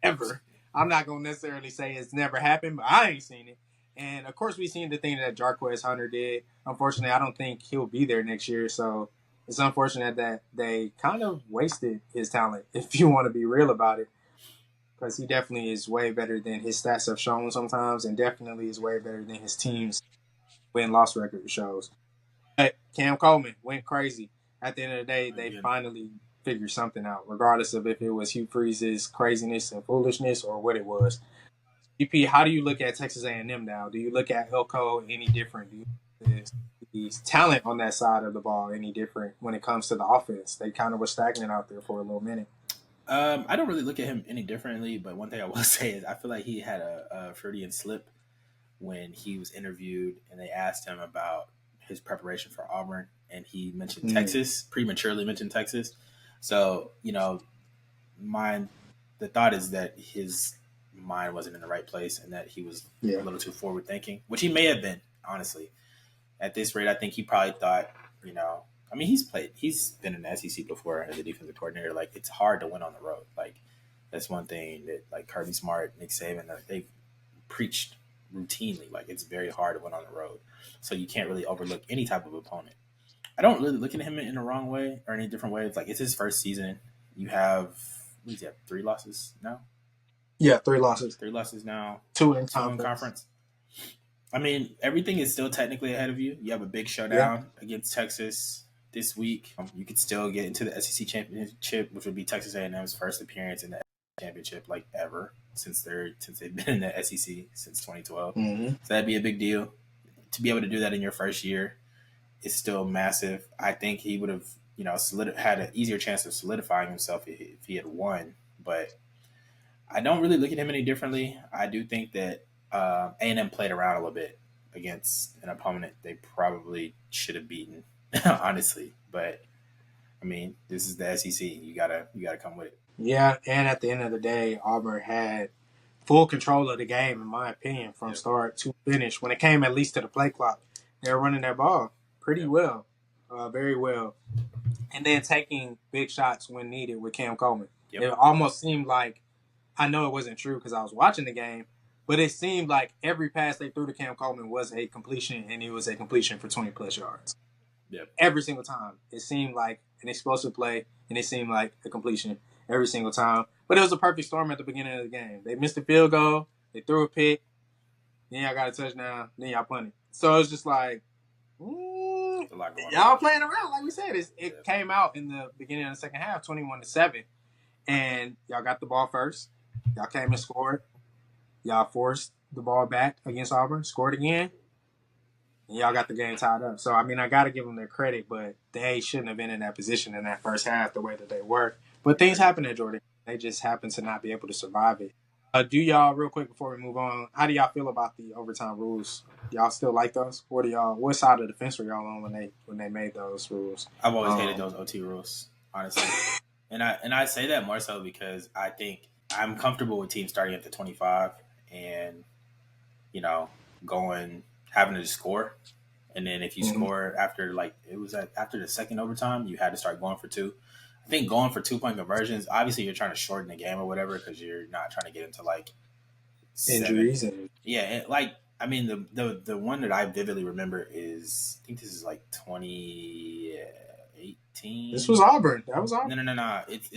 Speaker 2: ever. I'm not gonna necessarily say it's never happened, but I ain't seen it. And of course, we seen the thing that Jarquez Hunter did. Unfortunately, I don't think he'll be there next year. So it's unfortunate that they kind of wasted his talent. If you want to be real about it, because he definitely is way better than his stats have shown sometimes, and definitely is way better than his team's win-loss record shows. But Cam Coleman went crazy. At the end of the day, they
Speaker 3: Again.
Speaker 2: finally figured something out, regardless of if it was Hugh Freeze's craziness and foolishness or what it was. EP, how do you look at Texas A&M now? Do you look at Elko any different? Do you look at his talent on that side of the ball any different when it comes to the offense? They kind of were stagnant out there for a little minute.
Speaker 3: I don't really look at him any differently, but one thing I will say is I feel like he had a Freudian slip when he was interviewed and they asked him about his preparation for Auburn, and he mentioned Texas, prematurely mentioned Texas. So, the thought is that his mind wasn't in the right place and that he was a little too forward thinking, which he may have been, honestly. At this rate, I think he probably thought, he's been in the SEC before as a defensive coordinator. Like, it's hard to win on the road. Like, that's one thing that, like, Kirby Smart, Nick Saban, they've preached routinely. Like, it's very hard to win on the road. So you can't really overlook any type of opponent. I don't really look at him in the wrong way or any different way. It's like, it's his first season. You have, what does he have, 3 losses now?
Speaker 2: Yeah, 3 losses.
Speaker 3: 3 losses now.
Speaker 2: 2 in conference.
Speaker 3: I mean, everything is still technically ahead of you. You have a big showdown against Texas this week. You could still get into the SEC championship, which would be Texas A&M's first appearance in the championship, like, ever since they've been in the SEC since 2012.
Speaker 2: Mm-hmm.
Speaker 3: So that'd be a big deal. To be able to do that in your first year is still massive. I think he would have, had an easier chance of solidifying himself if he had won. But I don't really look at him any differently. I do think that A&M played around a little bit against an opponent they probably should have beaten, honestly. But I mean, this is the SEC. You gotta come with it.
Speaker 2: Yeah, and at the end of the day, Auburn had full control of the game, in my opinion, from start to finish. When it came at least to the play clock, they were running their ball pretty well, very well, and then taking big shots when needed with Cam Coleman. Yep. It almost seemed like, I know it wasn't true because I was watching the game, but it seemed like every pass they threw to Cam Coleman was a completion, and it was a completion for 20-plus yards.
Speaker 3: Yep.
Speaker 2: Every single time. It seemed like an explosive play, and it seemed like a completion every single time. But it was a perfect storm at the beginning of the game. They missed a field goal. They threw a pick. Then y'all got a touchdown. Then y'all punted. So it's just like, y'all playing around. Like we said, it came out in the beginning of the second half, 21-7. And y'all got the ball first. Y'all came and scored. Y'all forced the ball back against Auburn, scored again. And y'all got the game tied up. So, I mean, I got to give them their credit, but they shouldn't have been in that position in that first half the way that they were. But things happen at Jordan. They just happen to not be able to survive it. Do y'all, real quick before we move on, how do y'all feel about the overtime rules? Y'all still like those? What side of the fence were y'all on when they made those rules?
Speaker 3: I've always hated those OT rules, honestly. and I say that more so because I think I'm comfortable with teams starting at the 25 and, having to score. And then if you score after the second overtime, you had to start going for 2. I think going for 2-point conversions, obviously you're trying to shorten the game or whatever because you're not trying to get into
Speaker 2: injuries.
Speaker 3: The one that I vividly remember is, I think this is 2018.
Speaker 2: This was Auburn. That was Auburn.
Speaker 3: No. It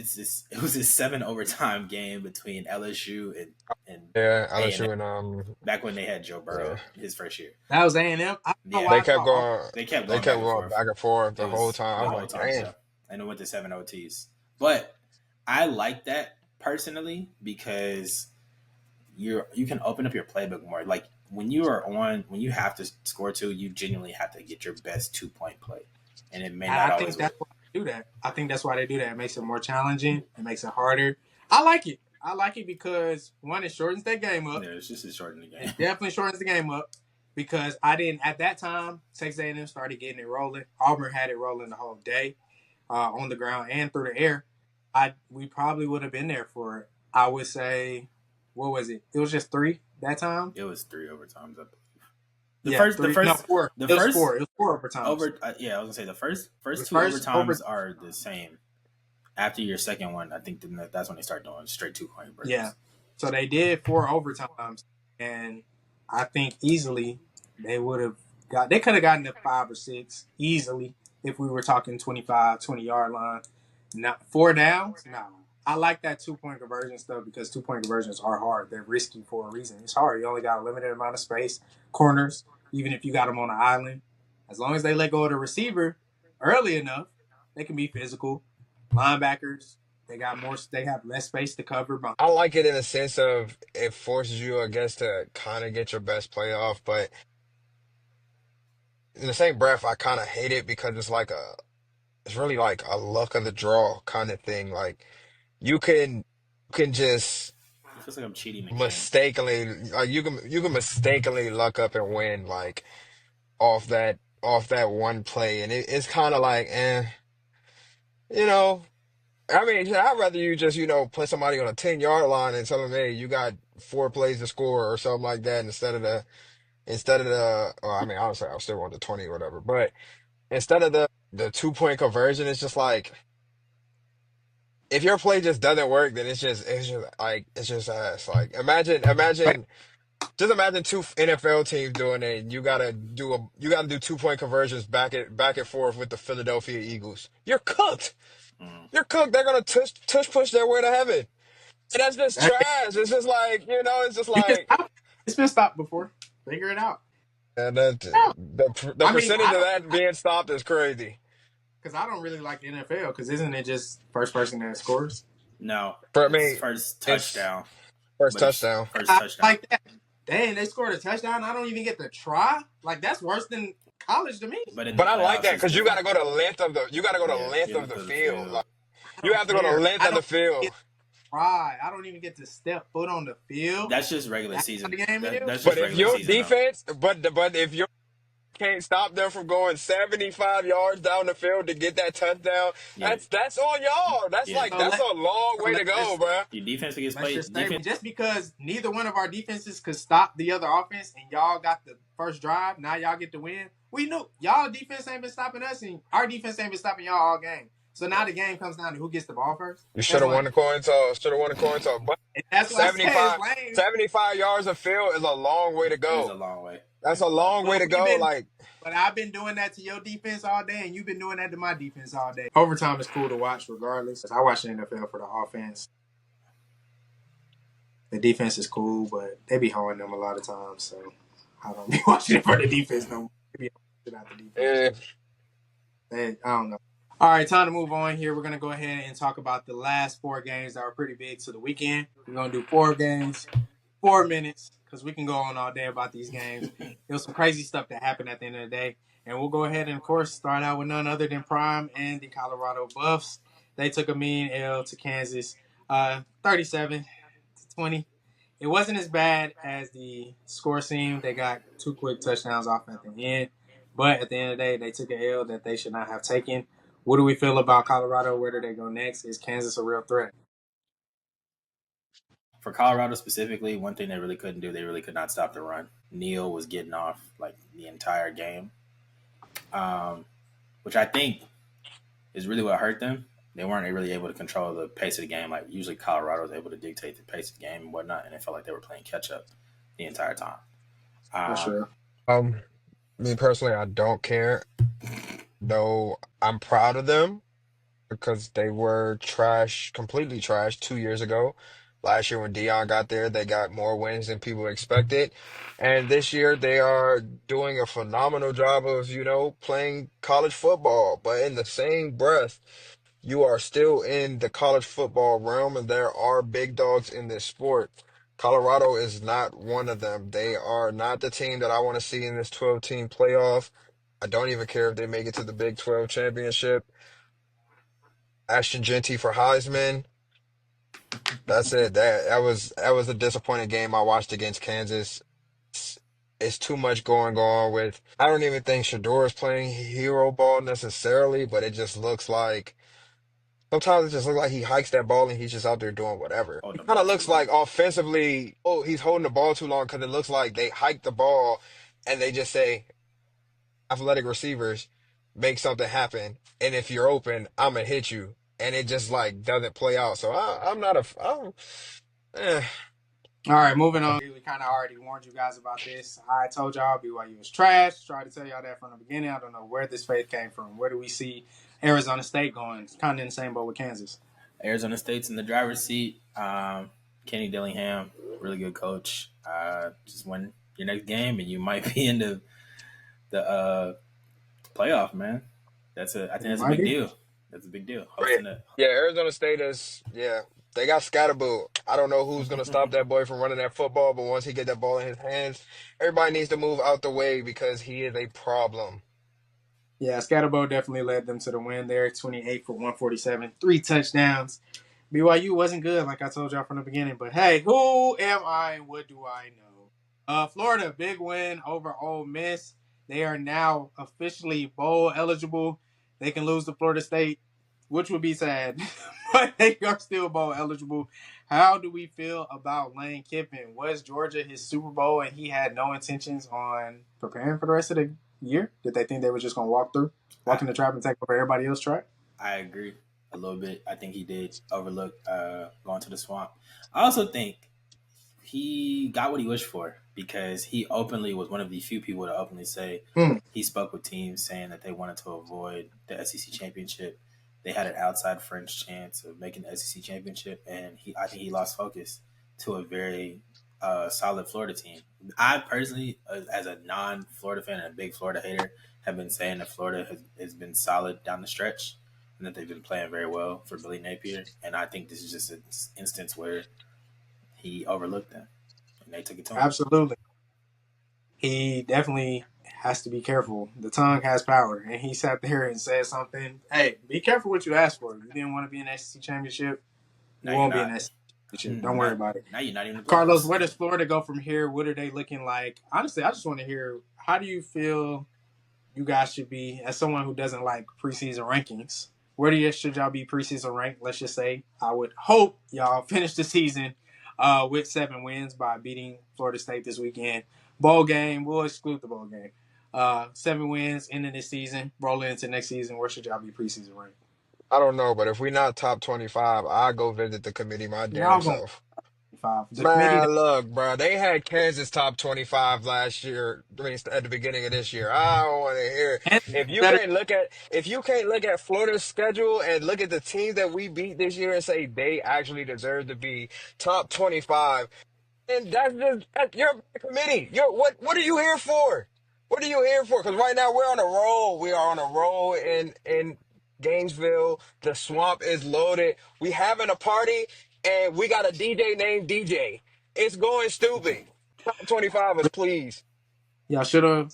Speaker 3: was this 7 overtime game between LSU and
Speaker 1: LSU
Speaker 3: and back when they had Joe Burrow his first year.
Speaker 2: That was A&M.
Speaker 1: They kept going.
Speaker 3: They kept going
Speaker 1: back and forth the whole time. I was like, damn.
Speaker 3: And it went to 7 OTs. But I like that personally because you can open up your playbook more. Like when you have to score 2, you genuinely have to get your best 2-point play. And it may not always work.
Speaker 2: I think that's why they do that. It makes it more challenging. It makes it harder. I like it. Because, one, it shortens that game up.
Speaker 3: Yeah, it's just shortening the game.
Speaker 2: It definitely shortens the game up because at that time, Texas A&M started getting it rolling. Auburn had it rolling the whole day. On the ground and through the air, we probably would have been there for, I would say, what was it? It was just 3 that time?
Speaker 3: It was 3 overtimes, I believe.
Speaker 2: Four. It was 4 overtimes.
Speaker 3: I was gonna say the first 2 overtimes are the same. After your second one, I think that's when they start doing straight 2-point breaks.
Speaker 2: Yeah. So they did 4 overtimes, and I think easily they could have gotten to 5 or 6 easily. If we were talking 20-yard line, not 4 downs, no. I like that 2-point conversion stuff because 2-point conversions are hard. They're risky for a reason. It's hard. You only got a limited amount of space. Corners, even if you got them on an island, as long as they let go of the receiver early enough, they can be physical. Linebackers, they got more. They have less space to cover.
Speaker 1: I like it in a sense of it forces you, I guess, to kind of get your best play off, but in the same breath, I kind of hate it because it's really like a luck of the draw kind of thing. Like you can just
Speaker 3: It feels like I'm cheating the game.
Speaker 1: mistakenly like you can mistakenly luck up and win like off that one play, and it's kind of like you know. I mean, I'd rather you just put somebody on a 10-yard line and tell them, hey, you got 4 plays to score or something like that instead of the. Well, I mean, honestly, I still want the 20 or whatever, but instead of the 2-point conversion, it's just like if your play just doesn't work, then it's just ass. Like just imagine two NFL teams doing it. And you gotta do 2-point conversions back and forth with the Philadelphia Eagles. You're cooked.
Speaker 3: Mm.
Speaker 1: You're cooked. They're gonna tush push their way to heaven. And that's just trash. It's just like it's just
Speaker 2: You can
Speaker 1: like
Speaker 2: stop. It's been stopped before. Figure it out.
Speaker 1: and the
Speaker 2: I mean,
Speaker 1: percentage
Speaker 2: I
Speaker 1: of
Speaker 2: don't
Speaker 1: that being stopped is crazy.
Speaker 2: because I don't really like the NFL because isn't it just first person that scores?
Speaker 3: No,
Speaker 1: For
Speaker 3: it's
Speaker 1: me,
Speaker 3: first
Speaker 1: it's
Speaker 3: touchdown,
Speaker 1: first
Speaker 3: but it's
Speaker 1: touchdown.
Speaker 3: first
Speaker 2: I
Speaker 3: touchdown.
Speaker 2: like that. Dang, they scored a touchdown. I don't even get to try. Like that's worse than college to me.
Speaker 3: But in the
Speaker 1: But I like
Speaker 3: playoffs,
Speaker 1: that
Speaker 3: it's
Speaker 1: because you got to
Speaker 3: different.
Speaker 1: go the length of the you got to go the
Speaker 3: Yeah,
Speaker 1: length
Speaker 3: you
Speaker 1: of
Speaker 3: have to
Speaker 1: the
Speaker 3: go to the
Speaker 1: field.
Speaker 3: field.
Speaker 1: Like
Speaker 2: I
Speaker 1: you
Speaker 2: don't
Speaker 1: have to go the
Speaker 2: care.
Speaker 1: length
Speaker 2: I
Speaker 1: of the
Speaker 2: don't
Speaker 1: field.
Speaker 2: get to try. I don't even get to step foot on the field.
Speaker 3: That's just regular
Speaker 2: That's how the
Speaker 3: season.
Speaker 2: game
Speaker 3: That's
Speaker 2: is.
Speaker 1: But
Speaker 3: just
Speaker 1: if
Speaker 3: regular
Speaker 1: your
Speaker 3: season though.
Speaker 1: defense, but if you can't stop them from going 75 yards down the field to get that touchdown,
Speaker 3: Yeah,
Speaker 1: that's on y'all. That's
Speaker 3: yeah.
Speaker 1: like
Speaker 2: So
Speaker 1: that's
Speaker 2: let
Speaker 1: a long
Speaker 2: so
Speaker 1: way to go,
Speaker 2: let's
Speaker 1: bruh.
Speaker 3: Your defense gets
Speaker 2: let's
Speaker 3: played.
Speaker 2: just say
Speaker 3: Defense.
Speaker 2: just because neither one of our defenses could stop the other offense and y'all got the first drive, now y'all get the win. We knew y'all defense ain't been stopping us and our defense ain't been stopping y'all all game. So now
Speaker 3: Yeah.
Speaker 2: the game comes down to who gets the ball first.
Speaker 1: You should
Speaker 2: That's
Speaker 1: have won
Speaker 2: lame.
Speaker 1: the coin toss. Should have won the coin toss. But
Speaker 2: And that's why I say it's
Speaker 1: 75,
Speaker 2: lame.
Speaker 1: 75 yards of field is a long way to
Speaker 3: It is
Speaker 1: go.
Speaker 3: a long way.
Speaker 1: That's a long way
Speaker 2: But
Speaker 1: to
Speaker 2: we've
Speaker 1: go.
Speaker 2: been
Speaker 1: Like,
Speaker 2: but I've been doing that to your defense all day, and you've been doing that to my defense all day. Overtime is cool to watch, regardless. I watch the NFL for the offense. The defense is cool, but they be holding them a lot of times, so I don't be watching it for the defense no more. They be holding out the defense.
Speaker 1: eh,
Speaker 2: I don't know. All right, time to move on here. We're gonna go ahead and talk about the last 4 games that were pretty big to the weekend. We're gonna do 4 games, 4 minutes, because we can go on all day about these games. There was some crazy stuff that happened at the end of the day. And we'll go ahead and, of course, start out with none other than Prime and the Colorado Buffs. They took a mean L to Kansas, 37-20. It wasn't as bad as the score seemed. They got 2 quick touchdowns off at the end. But at the end of the day, they took an L that they should not have taken. What do we feel about Colorado? Where do they go next? Is Kansas a real threat?
Speaker 3: For Colorado specifically, one thing they really couldn't do, they really could not stop the run. Neal was getting off like the entire game, which I think is really what hurt them. They weren't really able to control the pace of the game. Like usually Colorado was able to dictate the pace of the game and whatnot, and it felt like they were playing catch up the entire time.
Speaker 2: For
Speaker 3: Um,
Speaker 2: sure.
Speaker 1: me personally, I don't care. Though I'm proud of them because they were trash, completely trash 2 years ago. Last year when Dion got there, they got more wins than people expected. And this year they are doing a phenomenal job of, playing college football. But in the same breath, you are still in the college football realm, and there are big dogs in this sport. Colorado is not one of them. They are not the team that I want to see in this 12-team playoff. I don't even care if they make it to the Big 12 championship. Ashton Genty for Heisman. That's it. That was a disappointing game I watched against Kansas. It's, it's too much going on with. I don't even think Shador is playing hero ball necessarily, but it just looks like sometimes it just looks like he hikes that ball and he's just out there doing whatever.
Speaker 3: holding
Speaker 1: It
Speaker 3: the
Speaker 1: kind
Speaker 3: ball
Speaker 1: of
Speaker 3: too
Speaker 1: looks
Speaker 3: long.
Speaker 1: like offensively, oh, he's holding the ball too long because it looks like they hike the ball and they just say, athletic receivers, make something happen. And if you're open, I'm gonna hit you. And it just like doesn't play out. So I'm not a. Eh.
Speaker 2: All right, moving on. We kind of already warned you guys about this. I told y'all BYU was trash. Tried to tell y'all that from the beginning. I don't know where this faith came from. Where do we see Arizona State going? It's kind of in the same boat with Kansas.
Speaker 3: Arizona State's in the driver's seat. Kenny Dillingham, really good coach. Just win your next game, and you might be in the playoff, man. I think
Speaker 2: It
Speaker 3: that's a
Speaker 2: might
Speaker 3: big
Speaker 2: be.
Speaker 3: deal. That's a big deal.
Speaker 1: Right.
Speaker 3: Hosting it.
Speaker 1: Yeah, Arizona State is, yeah, they got Scatterboo. I don't know who's going to stop that boy from running that football, but once he get that ball in his hands, everybody needs to move out the way because he is a problem.
Speaker 2: Yeah, Scatterbo definitely led them to the win there. 28 for 147, 3 touchdowns. BYU wasn't good, like I told y'all from the beginning. But hey, who am I and what do I know? Florida, big win over Ole Miss. They are now officially bowl eligible. They can lose to Florida State, which would be sad, but they are still bowl eligible. How do we feel about Lane Kiffin? Was Georgia his Super Bowl and he had no intentions on preparing for the rest of the year? Did they think they were just going to walk
Speaker 3: I,
Speaker 2: in the trap and take over everybody else's track?
Speaker 3: I agree a little bit. I think he did overlook going to the swamp. I also think he got what he wished for because he openly was one of the few people to openly say
Speaker 2: Hmm.
Speaker 3: he spoke with teams saying that they wanted to avoid the SEC championship. They had an outside fringe chance of making the SEC championship, and I think he lost focus to a very solid Florida team. I personally, as a non-Florida fan and a big Florida hater, have been saying that Florida has been solid down the stretch and that they've been playing very well for Billy Napier. And I think this is just an instance where he overlooked them and they took it to him.
Speaker 2: Absolutely. He definitely has to be careful. The tongue has power, and he sat there and said something. Hey, be careful what you ask for. You didn't want to be in the SEC championship. You
Speaker 3: Now you're
Speaker 2: won't be in
Speaker 3: not.
Speaker 2: the SEC championship. Don't worry about it.
Speaker 3: Now you're not even in the
Speaker 2: Carlos,
Speaker 3: playoffs.
Speaker 2: where does Florida go from here? What are they looking like? Honestly, I just want to hear how do you feel you guys should be as someone who doesn't like preseason rankings. Where do you should y'all be preseason ranked? Let's just say I would hope y'all finish the season with 7 wins by beating Florida State this weekend. Bowl game, we'll exclude the bowl game. 7 wins into this season, rolling into next season. Where should y'all be preseason ranked?
Speaker 1: I don't know, but if we not top 25, I go visit the committee my damn
Speaker 2: Y'all going
Speaker 1: self.
Speaker 2: 5. The committee
Speaker 1: Man, look, bro, they had Kansas top 25 last year, I mean, at the beginning of this year. I don't want to hear it.
Speaker 2: that better.
Speaker 1: If you can't look at Florida's schedule and look at the teams that we beat this year and say they actually deserve to be top 25, and you're a committee. What are you here for? What are you here for? Because right now we're on a roll. We are on a roll in Gainesville. The swamp is loaded. We having a party, and we got a DJ named DJ. It's going stupid. Top 25 is please.
Speaker 2: Y'all should have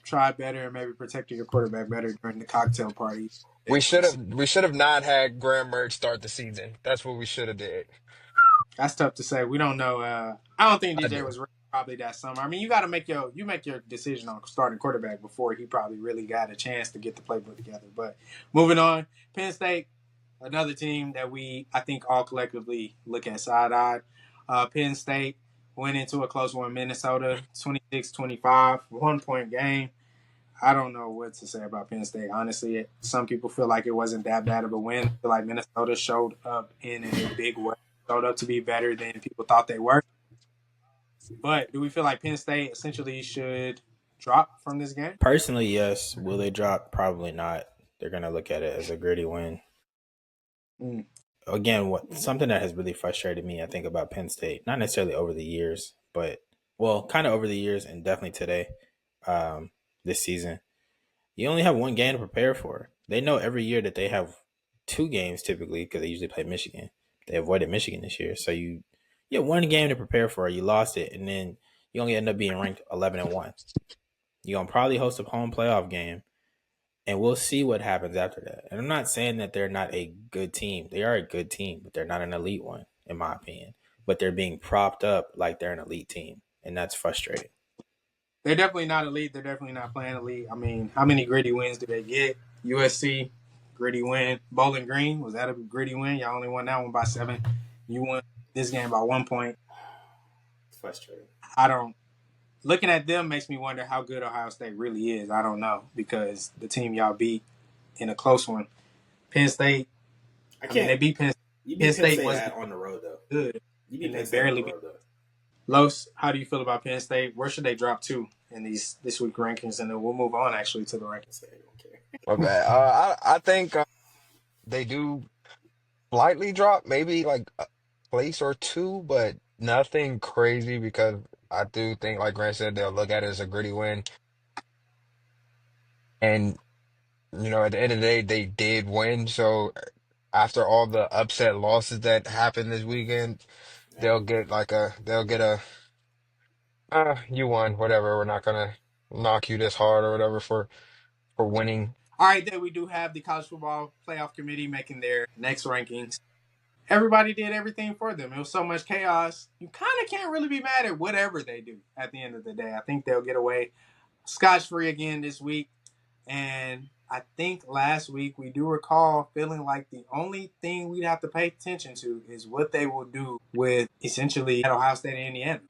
Speaker 2: tried better and maybe protected your quarterback better during the cocktail party.
Speaker 1: We should have not had Graham Mertz start the season. That's what we should have did.
Speaker 2: That's tough to say. We don't know. I don't think
Speaker 1: I
Speaker 2: DJ
Speaker 1: do.
Speaker 2: was ready probably that summer. I mean, you got to make your decision on starting quarterback before he probably really got a chance to get the playbook together. But moving on, Penn State, another team that we I think all collectively look at side eyed. Penn State went into a close one, Minnesota, 26-25, 1 point game. I don't know what to say about Penn State. Honestly, some people feel like it wasn't that bad of a win. I feel like Minnesota showed up in a big way, showed up to be better than people thought they were. But do we feel like Penn State essentially should drop from this game?
Speaker 3: Personally, yes. Will they drop? Probably not. They're gonna look at it as a gritty win.
Speaker 2: Mm.
Speaker 3: Again, what something that has really frustrated me, I think, about Penn State, not necessarily over the years, but well, kind of over the years and definitely today, this season. You only have one game to prepare for. They know every year that they have 2 games typically because they usually play Michigan. They avoided Michigan this year, so you have one game to prepare for. You lost it, and then you only end up being ranked 11-1. You're gonna probably host a home playoff game, and we'll see what happens after that. And I'm not saying that they're not a good team. They are a good team, but they're not an elite one, in my opinion. But they're being propped up like they're an elite team, and that's frustrating.
Speaker 2: They're definitely not elite. They're definitely not playing elite. I mean, how many gritty wins did they get? USC, gritty win. Bowling Green, was that a gritty win? Y'all only won that one by 7. You won this game by 1 point.
Speaker 3: It's frustrating.
Speaker 2: I don't. Looking at them makes me wonder how good Ohio State really is. I don't know because the team y'all beat in a close one, Penn State.
Speaker 3: I
Speaker 2: I mean,
Speaker 3: can't.
Speaker 2: they beat Penn State.
Speaker 3: You
Speaker 2: Penn
Speaker 3: beat Penn
Speaker 2: State
Speaker 3: State
Speaker 2: wasn't
Speaker 3: on the road though.
Speaker 2: good,
Speaker 3: You beat
Speaker 2: and they
Speaker 3: Penn State on the
Speaker 2: barely beat.
Speaker 3: road though.
Speaker 2: Los, how do you feel about Penn State? Where should they drop to in these this week rankings? And then we'll move on actually to the rankings.
Speaker 3: Okay.
Speaker 1: Okay. I think they do. slightly drop, maybe like a place or two, but nothing crazy because I do think, like Grant said, they'll look at it as a gritty win. And, at the end of the day, they did win. So after all the upset losses that happened this weekend, they'll get a, you won, whatever. We're not gonna knock you this hard or whatever for winning.
Speaker 2: All right, then we do have the college football playoff committee making their next rankings. Everybody did everything for them. It was so much chaos. You kind of can't really be mad at whatever they do at the end of the day. I think they'll get away scotch free again this week. And I think last week we do recall feeling like the only thing we'd have to pay attention to is what they will do with essentially Ohio State and Indiana.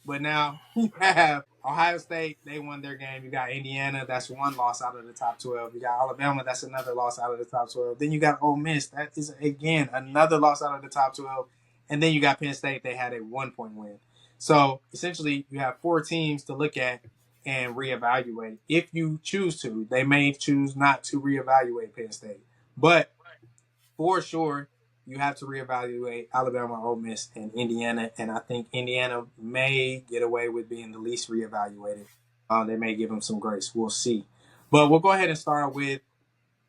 Speaker 2: But now you have Ohio State, they won their game. You got Indiana, that's one loss out of the top 12. You got Alabama, that's another loss out of the top 12. Then you got Ole Miss, that is, again, another loss out of the top 12. And then you got Penn State, they had a 1 point win. So essentially, you have four teams to look at and reevaluate. If you choose to, they may choose not to reevaluate Penn State. But for sure, you have to reevaluate Alabama, Ole Miss, and Indiana. And I think Indiana may get away with being the least reevaluated. They may give them some grace. We'll see. But we'll go ahead and start with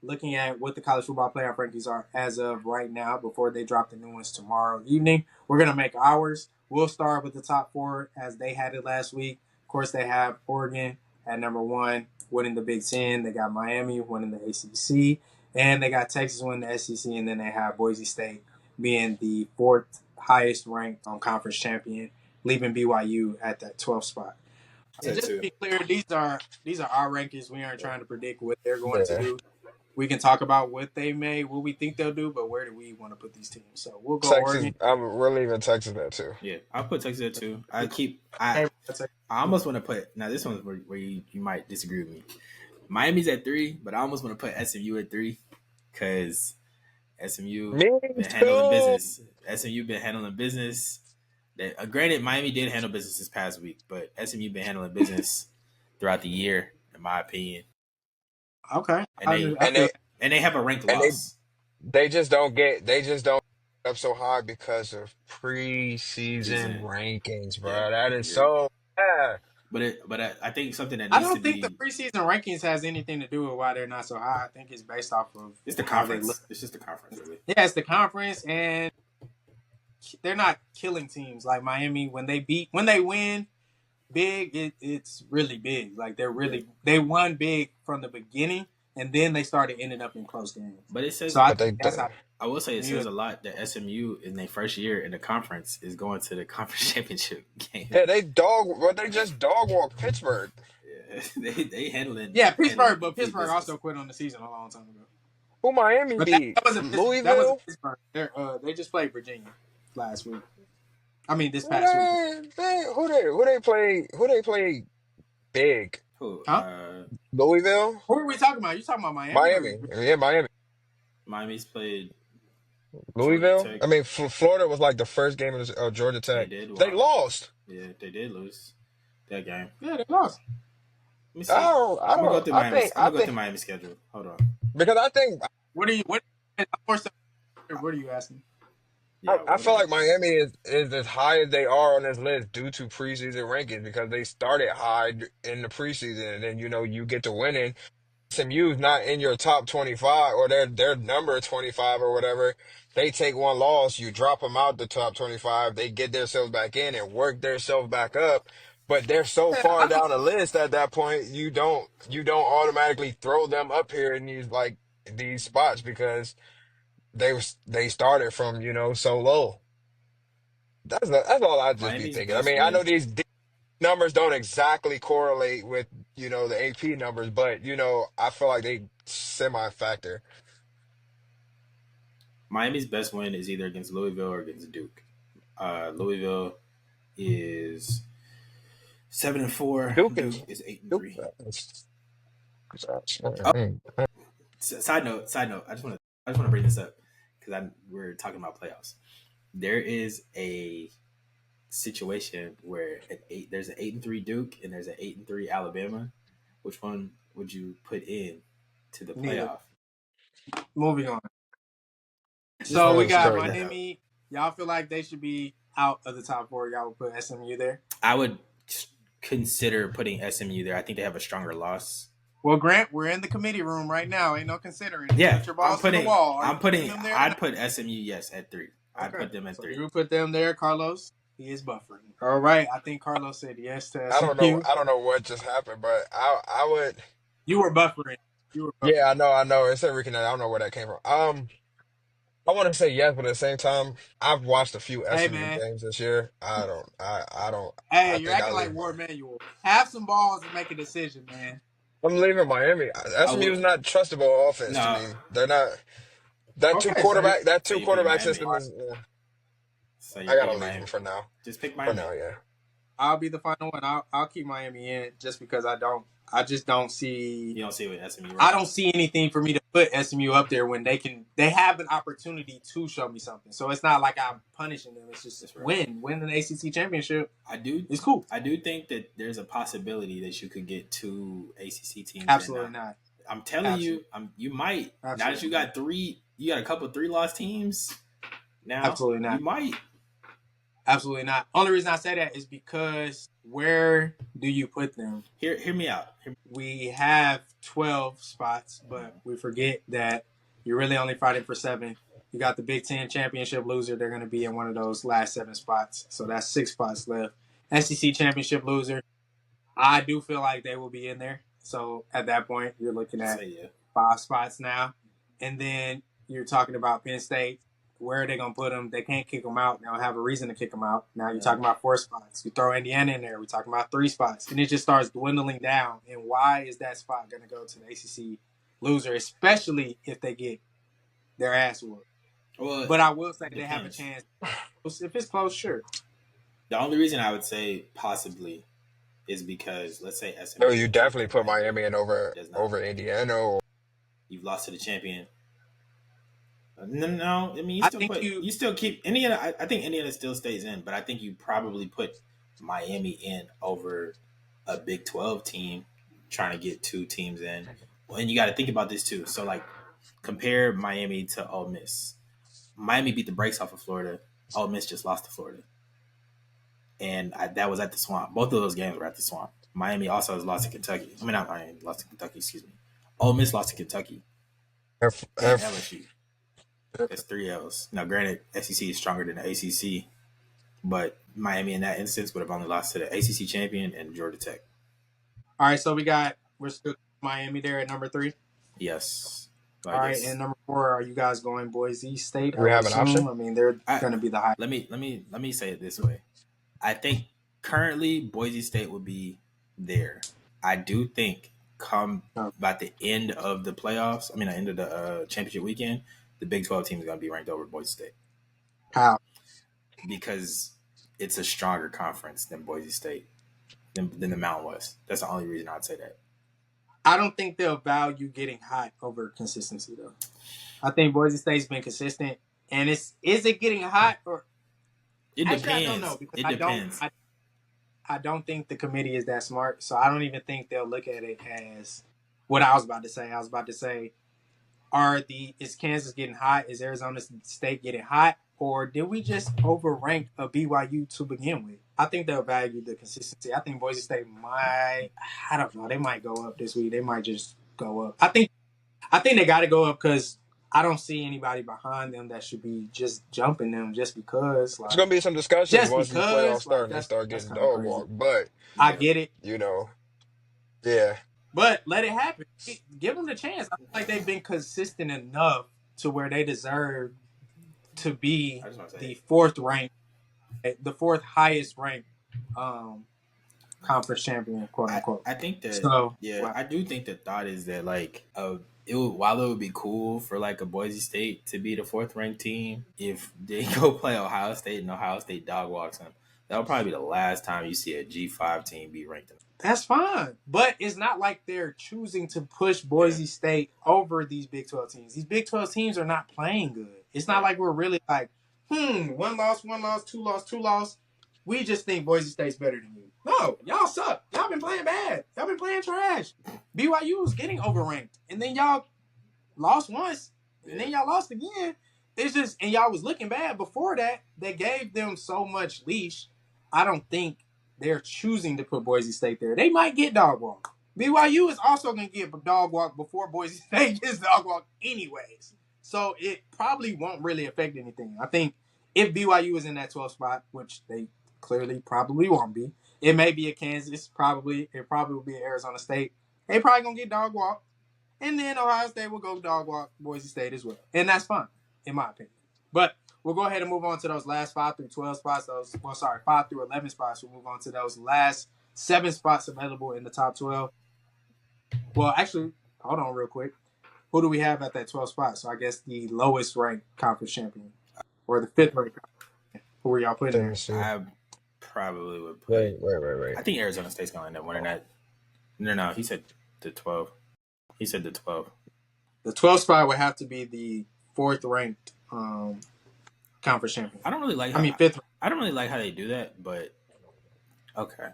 Speaker 2: looking at what the college football playoff rankings are as of right now before they drop the new ones tomorrow evening. We're going to make ours. We'll start with the top four as they had it last week. Of course, they have Oregon at number one, winning the Big Ten. They got Miami winning the ACC. And they got Texas winning the SEC. And then they have Boise State being the fourth highest ranked conference champion, leaving BYU at that 12th spot. And just to be clear, these are our rankings. We aren't trying to predict what they're going to
Speaker 1: Yeah.
Speaker 2: do. We can talk about what we think they'll do, but where do we want to put these teams? So we'll go
Speaker 1: Texas,
Speaker 2: Oregon.
Speaker 1: we're leaving Texas there too.
Speaker 3: Yeah, I'll put Texas there too.
Speaker 2: Hey,
Speaker 3: I almost want to put, now this one's where you might disagree with me. Miami's at 3, but I almost want to put SMU at 3 because SMU
Speaker 1: Me
Speaker 3: been handling
Speaker 1: too.
Speaker 3: business. SMU been handling business. That granted, Miami did handle business this past week, but SMU been handling business throughout the year, in my opinion.
Speaker 2: okay.
Speaker 3: And they
Speaker 1: And they
Speaker 3: and they have a ranked
Speaker 1: and they
Speaker 3: loss.
Speaker 1: they just don't up so high because of preseason
Speaker 3: Season,
Speaker 1: rankings,
Speaker 3: yeah,
Speaker 1: bro. That is
Speaker 3: yeah.
Speaker 1: so bad.
Speaker 3: But I think something that
Speaker 2: I
Speaker 3: needs to
Speaker 2: don't think the
Speaker 3: be,
Speaker 2: preseason rankings has anything to do with why they're not so high. I think it's based off of
Speaker 3: it's the
Speaker 2: how they look.
Speaker 3: conference. It's just the conference, really.
Speaker 2: Yeah, it's the conference, and they're not killing teams like Miami when they win big. It's really big. Like
Speaker 3: Yeah.
Speaker 2: they won big from the beginning, and then they started ending up in close games.
Speaker 3: But it
Speaker 2: So
Speaker 3: says,
Speaker 2: I
Speaker 1: But
Speaker 2: think that's how.
Speaker 3: I will say it says a lot that SMU in their first year in the conference is going to the conference championship game.
Speaker 1: yeah, they just dog walked Pittsburgh.
Speaker 3: Yeah, they handling
Speaker 2: Yeah,
Speaker 3: handling
Speaker 2: Pittsburgh, but
Speaker 3: complete
Speaker 2: Pittsburgh
Speaker 3: business.
Speaker 2: also quit on the season a long time ago.
Speaker 1: Who Miami
Speaker 2: But
Speaker 1: beat?
Speaker 2: that wasn't
Speaker 1: Louisville?
Speaker 2: Pittsburgh. They just played Virginia last week. I mean, this past week.
Speaker 1: Who they play big?
Speaker 3: Who?
Speaker 2: Huh?
Speaker 1: Louisville?
Speaker 2: Who are we talking about? You talking about Miami or
Speaker 1: Miami. Yeah, Miami.
Speaker 3: Miami's played Georgia
Speaker 1: Louisville?
Speaker 3: Tech.
Speaker 1: I mean, Florida was like the first game of Georgia
Speaker 3: They
Speaker 1: Tech.
Speaker 3: did.
Speaker 1: They
Speaker 3: Wow.
Speaker 1: lost.
Speaker 3: Yeah, they did lose that game.
Speaker 2: Yeah, they lost.
Speaker 3: Let me
Speaker 1: I
Speaker 3: see.
Speaker 1: don't, I
Speaker 3: I'm gonna go
Speaker 1: don't,
Speaker 3: through
Speaker 1: I
Speaker 3: Miami's.
Speaker 1: think,
Speaker 3: I'm
Speaker 1: I
Speaker 3: gonna go through
Speaker 1: think,
Speaker 3: Miami's schedule. Hold on.
Speaker 1: because I think,
Speaker 2: What what are you asking?
Speaker 3: Yeah.
Speaker 1: I
Speaker 3: What
Speaker 1: feel
Speaker 3: are
Speaker 1: like Miami is as high as they are on this list due to preseason rankings because they started high in the preseason and then, you get to winning. SMU's not in your top 25 or their number 25 or whatever. They take one loss, you drop them out the top 25, they get themselves back in and work themselves back up. But they're so
Speaker 2: Yeah,
Speaker 1: far
Speaker 2: I don't.
Speaker 1: down the list at that point, you don't automatically throw them up here in these spots because they started from, so low. That's all I just be
Speaker 3: Miami's
Speaker 1: thinking. I
Speaker 3: best
Speaker 1: mean, I know
Speaker 3: win?
Speaker 1: these numbers don't exactly correlate with, the AP numbers, but, I feel like they semi-factor.
Speaker 3: Miami's best win is either against Louisville or against Duke. Louisville is 7-4.
Speaker 1: Duke
Speaker 3: Duke
Speaker 1: is
Speaker 3: is eight and
Speaker 1: Duke.
Speaker 3: three. Oh,
Speaker 1: Mm.
Speaker 3: side note. I just want to bring this up because we're talking about playoffs. There is a situation where there's an 8-3 Duke and there's an 8-3 Alabama. Which one would you put in to the
Speaker 2: Neither.
Speaker 3: playoff?
Speaker 2: Moving on. So we
Speaker 1: That's
Speaker 2: got
Speaker 1: crazy.
Speaker 2: Miami. Y'all feel like they should be out of the top four? Y'all would put SMU there?
Speaker 3: I would consider putting SMU there. I think they have a stronger loss.
Speaker 2: Well, Grant, we're in the committee room right now. Ain't no considering.
Speaker 3: Yeah,
Speaker 2: Put your balls to the wall. Are you putting them there?
Speaker 3: I'd put SMU, yes, at 3. I'd
Speaker 2: Okay.
Speaker 3: put them at
Speaker 2: So
Speaker 3: 3.
Speaker 2: you put them there, Carlos. He is buffering. All right. I think Carlos said yes to
Speaker 1: I don't know.
Speaker 2: SMU.
Speaker 1: I don't know what just happened, but I would.
Speaker 2: You were buffering.
Speaker 1: Yeah, I know. I know. It's a reconnect. I don't know where that came from. I want to say yes, but at the same time, I've watched a few
Speaker 2: Hey,
Speaker 1: SMU
Speaker 2: man.
Speaker 1: games this year. I don't. I don't.
Speaker 2: Hey,
Speaker 1: I
Speaker 2: you're
Speaker 1: think I
Speaker 2: acting like
Speaker 1: leave
Speaker 2: War
Speaker 1: my.
Speaker 2: Manual. Have some balls and make a decision, man.
Speaker 1: I'm leaving Miami.
Speaker 3: I
Speaker 1: SMU is
Speaker 3: would
Speaker 1: not trustable offense to
Speaker 3: no.
Speaker 1: me. They're not. That two
Speaker 2: Okay, so
Speaker 1: quarterback. That
Speaker 3: So
Speaker 1: two
Speaker 3: you picking
Speaker 1: quarterback
Speaker 3: Miami?
Speaker 1: system is.
Speaker 3: So
Speaker 1: I
Speaker 3: you're
Speaker 1: gotta
Speaker 3: picking
Speaker 1: leave them
Speaker 3: Miami?
Speaker 1: for now.
Speaker 3: Just pick
Speaker 1: For
Speaker 3: Miami.
Speaker 1: now, yeah.
Speaker 2: I'll be the final one. I'll keep Miami in just because I just don't see.
Speaker 3: You don't see it with SMU right
Speaker 2: I
Speaker 3: now.
Speaker 2: don't see anything for me to put SMU up there when they have an opportunity to show me something. So it's not like I'm punishing them. It's just
Speaker 3: That's right.
Speaker 2: win an ACC championship.
Speaker 3: I do.
Speaker 2: It's cool.
Speaker 3: I do think that there's a possibility that you could get 2 ACC teams.
Speaker 2: Absolutely not.
Speaker 3: I'm telling
Speaker 2: Absolutely.
Speaker 3: you, you might. Now that
Speaker 2: Absolutely
Speaker 3: you got 3, you got a couple 3-loss teams. Now
Speaker 2: Absolutely not.
Speaker 3: you might.
Speaker 2: Absolutely not. Only reason I say that is because where do you put them?
Speaker 3: Hear me out.
Speaker 2: We have 12 spots, but we forget that you're really only fighting for 7. You got the Big Ten championship loser. They're going to be in one of those last 7 spots. So that's 6 spots left. SEC championship loser, I do feel like they will be in there. So at that point, you're looking at 5 spots now. And then you're talking about Penn State. Where are they going to put them? They can't kick them out. They don't have a reason to kick them out. Now you're talking about 4 spots. You throw Indiana in there. We're talking about 3 spots. And it just starts dwindling down. And why is that spot going to go to the ACC loser, especially if they get their ass whooped?
Speaker 3: Well,
Speaker 2: but I will say they have a chance. If it's close, sure.
Speaker 3: The only reason I would say possibly is because, let's say SMU.
Speaker 1: No, you definitely put Miami in over Indiana. Or...
Speaker 3: You've lost to the champion. No. I mean, you still keep Indiana. I think Indiana still stays in, but I think you probably put Miami in over a Big 12 team trying to get 2 teams in. And you got to think about this too. So, like, compare Miami to Ole Miss. Miami beat the brakes off of Florida. Ole Miss just lost to Florida. And that was at the Swamp. Both of those games were at the Swamp. Miami also has lost to Kentucky. I mean, not Miami, lost to Kentucky, excuse me. Ole Miss lost to Kentucky. And LSU. That's 3 L's. Now, granted, SEC is stronger than the ACC, but Miami in that instance would have only lost to the ACC champion and Georgia Tech.
Speaker 2: All right, so we're still Miami there at number 3?
Speaker 3: Yes.
Speaker 2: All right, and number 4, are you guys going Boise State?
Speaker 1: We have an option?
Speaker 2: I mean, they're going to be the high.
Speaker 3: Let me say it this way. I think currently Boise State would be there. I do think come about the end of the playoffs, the end of the championship weekend, the Big 12 team is going to be ranked over Boise State.
Speaker 2: How?
Speaker 3: Because it's a stronger conference than Boise State, than the Mountain West. That's the only reason I'd say that.
Speaker 2: I don't think they'll value getting hot over consistency, though. I think Boise State's been consistent. And is it getting hot? Or
Speaker 3: it
Speaker 2: actually,
Speaker 3: depends.
Speaker 2: I don't know. Because
Speaker 3: it depends.
Speaker 2: I don't think the committee is that smart. So I don't even think they'll look at it as what I was about to say. I was about to say, is Kansas getting hot? Is Arizona State getting hot? Or did we just overrank a BYU to begin with? I think they'll value the consistency. I think Boise State I don't know. They might go up this week. They might just go up. I think they got to go up because I don't see anybody behind them that should be just jumping them just because.
Speaker 1: There's going to be some discussions once the playoffs start and they start getting dog walk. But
Speaker 2: I get it.
Speaker 1: Yeah.
Speaker 2: But let it happen. Give them the chance. I feel like they've been consistent enough to where they deserve to be the 4th highest ranked conference champion, quote unquote.
Speaker 3: I think that I do think the thought is that while it would be cool for like a Boise State to be the 4th ranked team, if they go play Ohio State and Ohio State dog walks them, that'll probably be the last time you see a G5 team be ranked.
Speaker 2: That's fine. But it's not like they're choosing to push Boise State over these Big 12 teams. These Big 12 teams are not playing good. It's not like we're really like, 1 loss, 2 loss. We just think Boise State's better than you. No, y'all suck. Y'all been playing bad. Y'all been playing trash. BYU is getting overranked. And then y'all lost once. And then y'all lost again. it's just, and y'all was looking bad before that. They gave them so much leash. I don't think they're choosing to put Boise State there. They might get dog walk. BYU is also going to get dog walk before Boise State gets dog walk anyways. So it probably won't really affect anything. I think if BYU is in that 12th spot, which they clearly probably won't be, it may be a Kansas. It probably will be Arizona State. They probably going to get dog walk. And then Ohio State will go dog walk Boise State as well. And that's fine, in my opinion. But we'll go ahead and move on to those last 5 through 12 spots. 5 through 11 spots. We'll move on to those last 7 spots available in the top 12. Well, actually, hold on real quick. Who do we have at that 12th spot? So I guess the lowest ranked conference champion or the 5th ranked conference champion. Who are y'all putting there?
Speaker 3: I probably would put.
Speaker 1: Wait.
Speaker 3: I think Arizona State's going to end up winning that. No. He said the 12. He said the 12.
Speaker 2: The 12th spot would have to be the 4th ranked conference champion.
Speaker 3: I don't really like.
Speaker 2: 5th.
Speaker 3: I don't really like how they do that, but okay.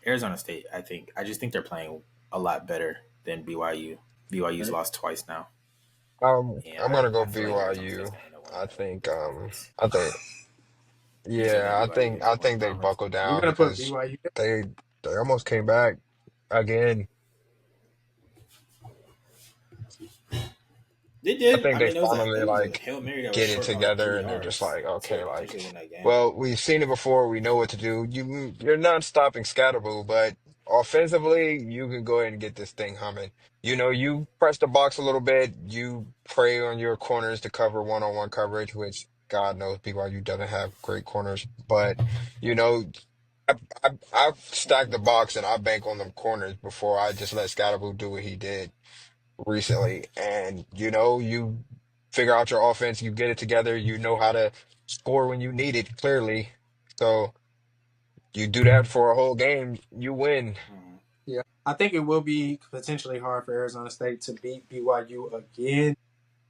Speaker 3: Arizona State. I just think they're playing a lot better than BYU. BYU's lost twice now.
Speaker 1: I'm gonna go BYU. I think. Yeah, I think they buckled down.
Speaker 2: You're gonna put BYU.
Speaker 1: They almost came back again.
Speaker 3: They did.
Speaker 1: I think they finally get it
Speaker 3: short,
Speaker 1: together, and they're just like, okay, well, we've seen it before. We know what to do. You're not stopping Scatterboo, but offensively, you can go ahead and get this thing humming. You press the box a little bit. You prey on your corners to cover one-on-one coverage, which God knows BYU doesn't have great corners, but you know. I stack the box and I bank on them corners before I just let Scatterboo do what he did recently. And you figure out your offense, you get it together, you know how to score when you need it, clearly. So you do that for a whole game, you win.
Speaker 2: Yeah, I think it will be potentially hard for Arizona State to beat BYU again.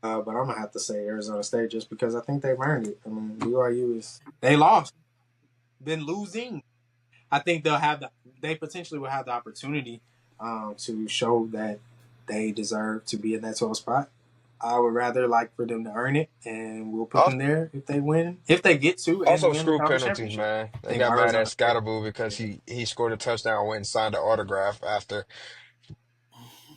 Speaker 2: But I'm gonna have to say Arizona State just because I think they've earned it. I mean, BYU they lost, been losing. I think they potentially will have the opportunity to show that they deserve to be in that 12 spot. I would rather like for them to earn it, and we'll put them there if they win, if they get to.
Speaker 1: Also,
Speaker 2: and win
Speaker 1: screw
Speaker 2: the
Speaker 1: penalties, man. They got mad at Scatterboo because he scored a touchdown, went and signed an autograph after.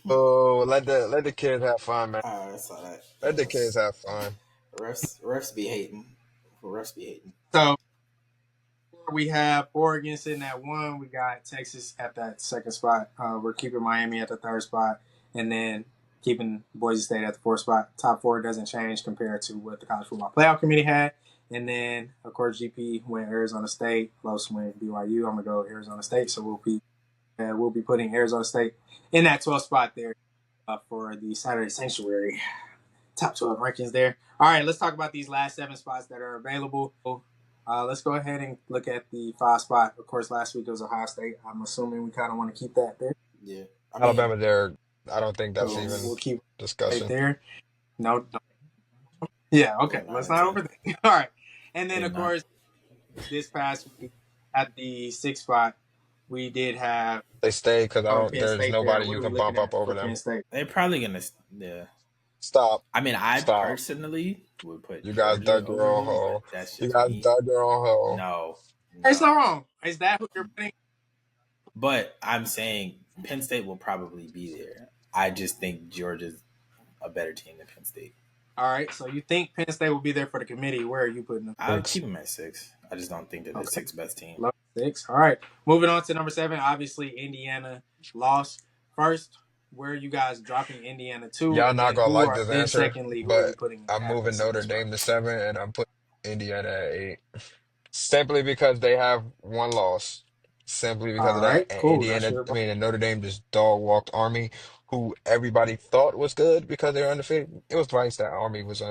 Speaker 1: Oh, let the kids have fun, man.
Speaker 3: I saw that.
Speaker 1: Let the kids have fun.
Speaker 3: Refs be hating.
Speaker 2: So we have Oregon sitting at 1. We got Texas at that 2nd spot. We're keeping Miami at the 3rd spot, and then keeping Boise State at the 4th spot. Top 4 doesn't change compared to what the College Football Playoff Committee had. And then, of course, GP went Arizona State. Los went BYU. I'm gonna go Arizona State. So we'll be putting Arizona State in that 12th spot there for the Saturday Sanctuary top 12 rankings there. All right, let's talk about these last 7 spots that are available. Let's go ahead and look at the 5 spot. Of course, last week it was Ohio State. I'm assuming we kind of want to keep that there.
Speaker 3: Yeah,
Speaker 1: Alabama there. I don't think that's
Speaker 2: we'll keep
Speaker 1: discussion
Speaker 2: right there. No. Yeah. Okay. Let's not overthink. All right. And then, of course, this past week at the 6th spot, we did have.
Speaker 1: They stay because there's nobody you can bump up over them.
Speaker 3: They're probably gonna. Yeah.
Speaker 1: Stop.
Speaker 3: I mean, I personally would put.
Speaker 1: You guys dug your own hole. You guys dug your own hole.
Speaker 3: No.
Speaker 2: It's not wrong. Is that who you're putting?
Speaker 3: But I'm saying Penn State will probably be there. I just think Georgia's a better team than Penn State.
Speaker 2: All right. So you think Penn State will be there for the committee? Where are you putting them?
Speaker 3: I'll keep them at 6. I just don't think they're the 6th best team.
Speaker 2: 6. All right. Moving on to number 7. Obviously, Indiana lost. First, where are you guys dropping Indiana to?
Speaker 1: Y'all not going to like this answer,
Speaker 2: secondly,
Speaker 1: but I'm moving Notre Dame to 7, and I'm putting Indiana at 8. Simply because they have one loss. Simply because of that.
Speaker 2: Cool.
Speaker 1: Indiana, and Notre Dame just dog-walked Army, who everybody thought was good because they were undefeated. It was twice that Army was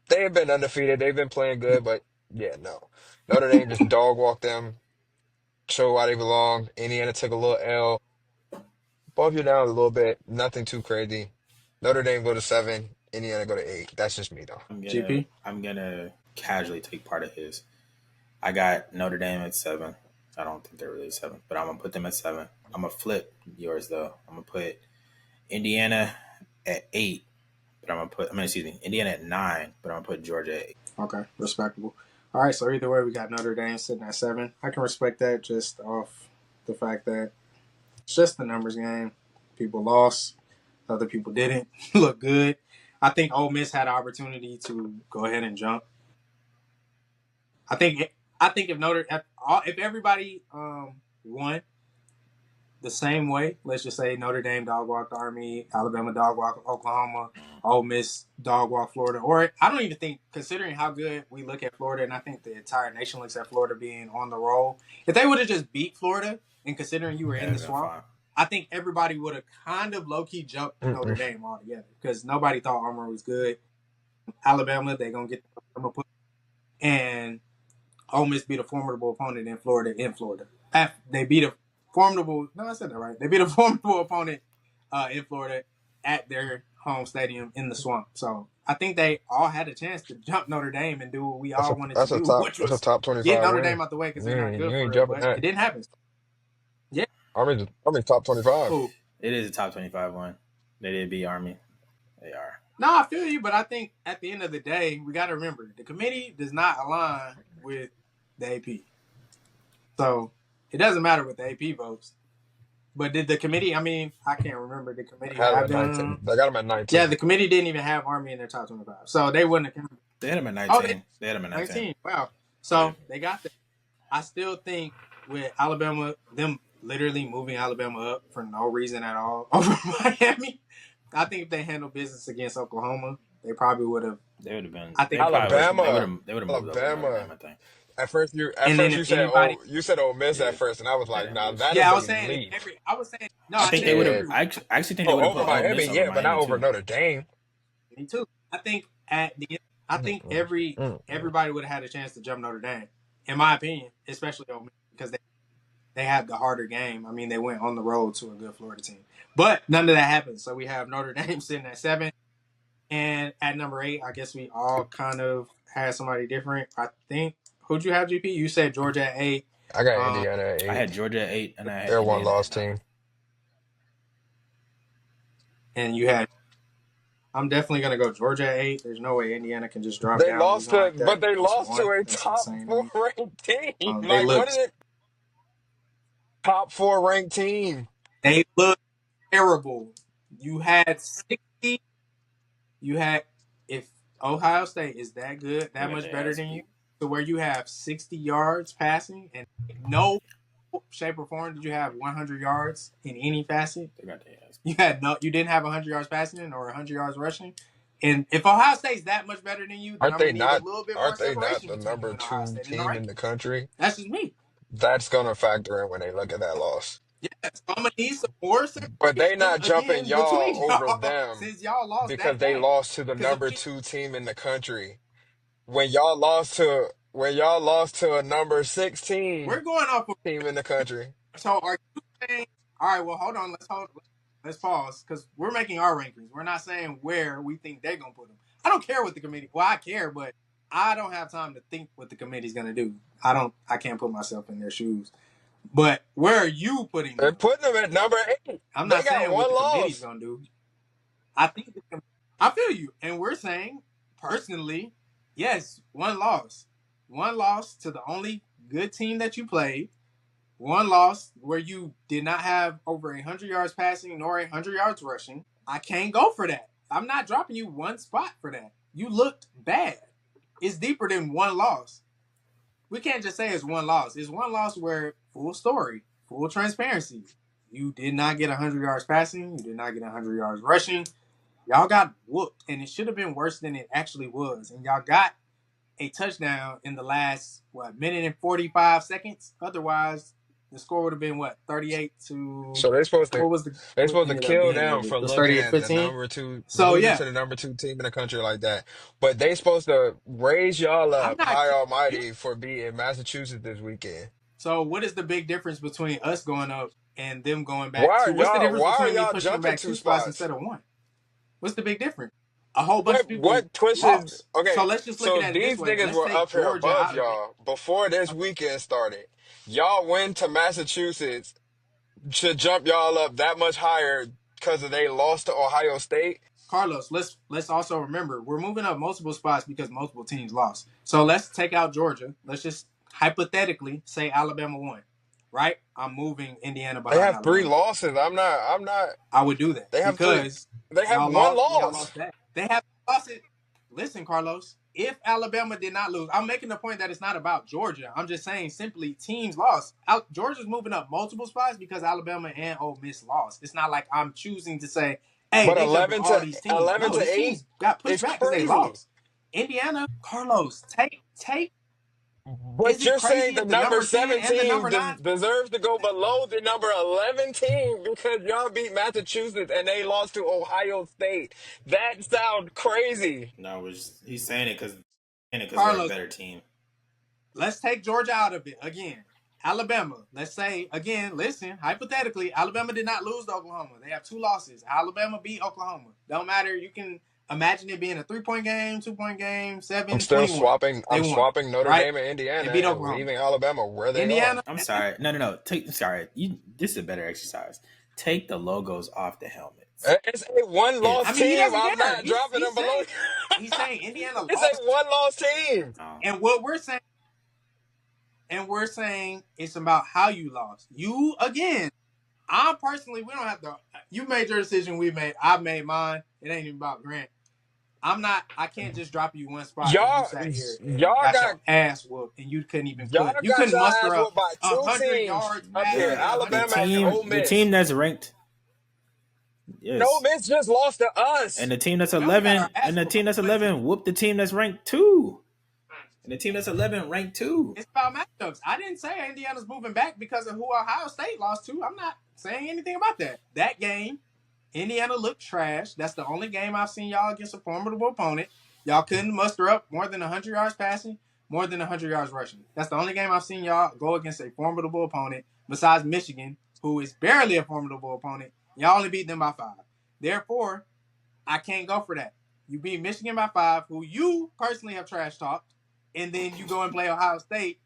Speaker 1: they have been undefeated. They've been playing good, but yeah, no. Notre Dame just dog-walked them, show why they belong. Indiana took a little L. Bump you down a little bit. Nothing too crazy. Notre Dame go to 7. Indiana go to 8. That's just me, though.
Speaker 3: I'm gonna casually take part of his. I got Notre Dame at 7. I don't think they're really 7, but I'm gonna put them at 7. I'm gonna flip yours though. I'm gonna put Indiana at 8, but I'm gonna put. I mean, excuse me, Indiana at 9, but I'm gonna put Georgia at 8.
Speaker 2: Okay, respectable. All right, so either way, we got Notre Dame sitting at 7. I can respect that just off the fact that it's just the numbers game. People lost, other people didn't look good. I think Ole Miss had an opportunity to go ahead and jump. I think if everybody won the same way, let's just say Notre Dame dog walked Army, Alabama dog walked Oklahoma, Ole Miss dog walked Florida, or I don't even think, considering how good we look at Florida, and I think the entire nation looks at Florida being on the roll, if they would have just beat Florida, and considering you were in the swamp, I think everybody would have kind of low-key jumped Notre Dame altogether because nobody thought Armour was good. Alabama, they're going to get the put, and Ole Miss beat a formidable opponent in Florida. They beat a formidable. No, I said that right. They beat a formidable opponent in Florida at their home stadium in the swamp. So I think they all had a chance to jump Notre Dame and do what we all wanted to do, which
Speaker 1: That's a
Speaker 2: was
Speaker 1: top
Speaker 2: get
Speaker 1: 25
Speaker 2: Notre
Speaker 1: win.
Speaker 2: Dame out the way because
Speaker 1: You
Speaker 2: they're not
Speaker 1: ain't,
Speaker 2: good
Speaker 1: you
Speaker 2: for
Speaker 1: ain't
Speaker 2: real.
Speaker 1: jumping
Speaker 2: But
Speaker 1: that.
Speaker 2: it didn't happen. Yeah.
Speaker 1: Army's top 25.
Speaker 2: Cool.
Speaker 3: It is a top 25 one. They did beat Army. They are.
Speaker 2: No, I feel you, but I think at the end of the day, we got to remember the committee does not align with the AP. So it doesn't matter with the AP votes. But did the committee? I mean, I can't remember. The committee
Speaker 1: Had them
Speaker 2: have
Speaker 1: at 19.
Speaker 2: them.
Speaker 1: They got them at
Speaker 2: Yeah,
Speaker 1: 19.
Speaker 2: the committee didn't even have Army in their top 25, so they wouldn't have.
Speaker 3: They had them at
Speaker 2: Oh,
Speaker 3: 19. They had them at 19.
Speaker 2: Wow. So they got that. I still think with Alabama, them literally moving Alabama up for no reason at all over Miami. I think if they handled business against Oklahoma, they probably would have.
Speaker 3: They would have been.
Speaker 2: I think
Speaker 1: Alabama.
Speaker 3: They would have moved up over Notre Dame, I think.
Speaker 1: At first you
Speaker 2: if
Speaker 1: said
Speaker 2: anybody,
Speaker 1: you said Ole Miss at first, and I was like, nah, that
Speaker 2: yeah, I
Speaker 1: is
Speaker 2: was
Speaker 1: a
Speaker 2: saying
Speaker 1: leap.
Speaker 2: no.
Speaker 3: I think they would have. I actually think they would have
Speaker 1: over
Speaker 3: put Ole
Speaker 1: Miami,
Speaker 3: Miss over
Speaker 1: yeah, but not
Speaker 3: Miami
Speaker 1: over
Speaker 3: too.
Speaker 1: Notre Dame.
Speaker 2: Me too. I think everybody would have had a chance to jump Notre Dame, in my opinion, especially Ole Miss, because they had the harder game. I mean, they went on the road to a good Florida team, but none of that happened. So we have Notre Dame sitting at 7, and at number 8, I guess we all kind of had somebody different. I think who'd you have, GP? You said Georgia at 8.
Speaker 1: I got Indiana at 8.
Speaker 3: I had Georgia at 8, and I had
Speaker 1: They're
Speaker 3: Indiana
Speaker 1: one loss
Speaker 3: at 9.
Speaker 1: team.
Speaker 2: And you had. I'm definitely gonna go Georgia at 8. There's no way Indiana can just drop
Speaker 1: They
Speaker 2: down
Speaker 1: lost
Speaker 2: even
Speaker 1: to,
Speaker 2: like that.
Speaker 1: but they
Speaker 2: Just
Speaker 1: lost to
Speaker 2: one.
Speaker 1: a
Speaker 2: That's
Speaker 1: top
Speaker 2: insane to
Speaker 1: 4
Speaker 2: me.
Speaker 1: ranked team.
Speaker 2: They
Speaker 1: Like, what
Speaker 2: look.
Speaker 1: is it? Top 4 ranked team.
Speaker 2: They look terrible. You had 60. You had, if Ohio State is that good, that much better than you, to where you have 60 yards passing and no shape or form did you have 100 yards in any facet. You didn't have 100 yards passing or 100 yards rushing. And if Ohio State's that much better than you, then
Speaker 1: Aren't
Speaker 2: I'm
Speaker 1: they
Speaker 2: gonna need a
Speaker 1: not?
Speaker 2: little bit more
Speaker 1: Aren't they not
Speaker 2: separation
Speaker 1: the
Speaker 2: between you
Speaker 1: number
Speaker 2: and Ohio
Speaker 1: 2
Speaker 2: State in the
Speaker 1: team in
Speaker 2: ranking.
Speaker 1: the country?
Speaker 2: That's just me.
Speaker 1: That's gonna factor in when they look at that loss.
Speaker 2: Yeah, so I'm gonna need some more
Speaker 1: But they not jumping
Speaker 2: again
Speaker 1: y'all
Speaker 2: between
Speaker 1: over
Speaker 2: y'all
Speaker 1: them
Speaker 2: since y'all lost
Speaker 1: because
Speaker 2: that
Speaker 1: they
Speaker 2: game.
Speaker 1: lost to the number 2 team in the country. When y'all lost to a number 16
Speaker 2: We're going off of.
Speaker 1: team in the country.
Speaker 2: So are you saying? All right. Well, hold on. Let's pause because we're making our rankings. We're not saying where we think they're gonna put them. I don't care what the committee. Well, I care, but I don't have time to think what the committee's gonna do. I can't put myself in their shoes. But where are you putting them?
Speaker 1: They're putting them at number 8.
Speaker 2: I'm not saying what the committee's
Speaker 1: loss.
Speaker 2: gonna do. I think I feel you, and we're saying personally, yes, one loss to the only good team that you played. One loss where you did not have over 100 yards passing nor 100 yards rushing. I can't go for that. I'm not dropping you one spot for that. You looked bad. It's deeper than one loss. We can't just say it's one loss. It's one loss where full story, full transparency. You did not get 100 yards passing. You did not get 100 yards rushing. Y'all got whooped, and it should have been worse than it actually was. And y'all got a touchdown in the last, minute and 45 seconds? Otherwise, the score would have been 38 to.
Speaker 1: So they're supposed to kill them for looking at the number 2,
Speaker 2: so
Speaker 1: to the number 2 team in the country like that. But they supposed to raise y'all up high almighty for beating Massachusetts this weekend.
Speaker 2: So what is the big difference between us going up and them going back? What's the difference between me pushing them back 2 spots instead of 1? What's the big difference? A whole bunch of people lost. Okay, so let's just look at it this way.
Speaker 1: These niggas were up here above y'all before this weekend started. Y'all win to Massachusetts should jump y'all up that much higher because they lost to Ohio State.
Speaker 2: Carlos, let's also remember we're moving up multiple spots because multiple teams lost. So let's take out Georgia. Let's just hypothetically say Alabama won. Right? I'm moving Indiana
Speaker 1: They
Speaker 2: behind
Speaker 1: have three
Speaker 2: Alabama.
Speaker 1: losses. I'm not.
Speaker 2: I would do that
Speaker 1: They have three.
Speaker 2: because
Speaker 1: They have
Speaker 2: y'all
Speaker 1: one
Speaker 2: lost and y'all
Speaker 1: loss.
Speaker 2: lost that. They have lost it. Listen, Carlos, if Alabama did not lose, I'm making the point that it's not about Georgia. I'm just saying simply teams lost. Georgia's moving up multiple spots because Alabama and Ole Miss lost. It's not like I'm choosing to say, hey,
Speaker 1: But
Speaker 2: they jumping
Speaker 1: 11
Speaker 2: all
Speaker 1: to
Speaker 2: these teams.
Speaker 1: 11
Speaker 2: No,
Speaker 1: to
Speaker 2: these
Speaker 1: 8
Speaker 2: teams got pushed
Speaker 1: is
Speaker 2: back because they
Speaker 1: crazy.
Speaker 2: lost. Indiana, Carlos, take. Is
Speaker 1: But
Speaker 2: it
Speaker 1: you're saying
Speaker 2: crazy
Speaker 1: the
Speaker 2: if the
Speaker 1: number
Speaker 2: number 10
Speaker 1: 7
Speaker 2: and the
Speaker 1: team
Speaker 2: number 9?
Speaker 1: deserves to go below the number 11 team because y'all beat Massachusetts and they lost to Ohio State? That sounds crazy.
Speaker 3: No, he's saying it because they're a
Speaker 2: Carlos,
Speaker 3: better team.
Speaker 2: let's take Georgia out of it again. Alabama, let's say again, listen, hypothetically, Alabama did not lose to Oklahoma. They have 2 losses. Alabama beat Oklahoma. Don't matter. You can imagine it being a 3-point game, 2-point game,
Speaker 1: I'm
Speaker 2: 7,
Speaker 1: still
Speaker 2: 21.
Speaker 1: swapping.
Speaker 2: They
Speaker 1: I'm
Speaker 2: won,
Speaker 1: swapping Notre
Speaker 2: right?
Speaker 1: Dame and Indiana
Speaker 2: And beat
Speaker 1: and
Speaker 2: Oklahoma.
Speaker 1: leaving Alabama where they are.
Speaker 2: Indiana.
Speaker 3: I'm sorry. No. Sorry. This is a better exercise. Take the logos off the helmets.
Speaker 1: It's a one-loss
Speaker 2: I mean, he
Speaker 1: team.
Speaker 2: doesn't
Speaker 1: I'm
Speaker 2: care.
Speaker 1: not dropping them below.
Speaker 2: He's saying Indiana
Speaker 1: It's a
Speaker 2: lost.
Speaker 1: one-loss team.
Speaker 2: And what we're saying it's about how you lost. You again. I'm personally, we don't have to. You made your decision. We made. I made mine. It ain't even about Grant. I can't just drop you one spot and you
Speaker 1: Y'all,
Speaker 2: sat here and
Speaker 1: y'all
Speaker 2: got
Speaker 1: got
Speaker 2: your ass whooped and you couldn't even
Speaker 1: y'all
Speaker 2: put. You
Speaker 1: got
Speaker 2: couldn't
Speaker 1: your
Speaker 2: muster
Speaker 1: ass
Speaker 2: up
Speaker 1: whooped by 2
Speaker 2: 100
Speaker 1: teams
Speaker 2: yards
Speaker 1: up here,
Speaker 2: passing and
Speaker 3: The
Speaker 2: 100
Speaker 1: Alabama and
Speaker 2: passing
Speaker 3: team,
Speaker 1: Ole
Speaker 2: rushing.
Speaker 3: the
Speaker 1: Miss.
Speaker 3: team that's ranked,
Speaker 1: And Ole
Speaker 3: yes,
Speaker 1: Miss just lost to us.
Speaker 3: and the team that's
Speaker 2: No, we got
Speaker 3: 11,
Speaker 2: our ass whooped by 20.
Speaker 3: whooped the team that's ranked 2, and the team that's 11 ranked 2.
Speaker 2: It's about matchups. I didn't say Indiana's moving back because of who Ohio State lost to. I'm not saying anything about that. That game, Indiana looked trash. That's the only game I've seen y'all against a formidable opponent. Y'all couldn't muster up more than 100 yards passing, more than 100 yards rushing. That's the only game I've seen y'all go against a formidable opponent besides Michigan, who is barely a formidable opponent. Y'all only beat them by 5. Therefore, I can't go for that. You beat Michigan by 5, who you personally have trash talked, and then you go and play Ohio State,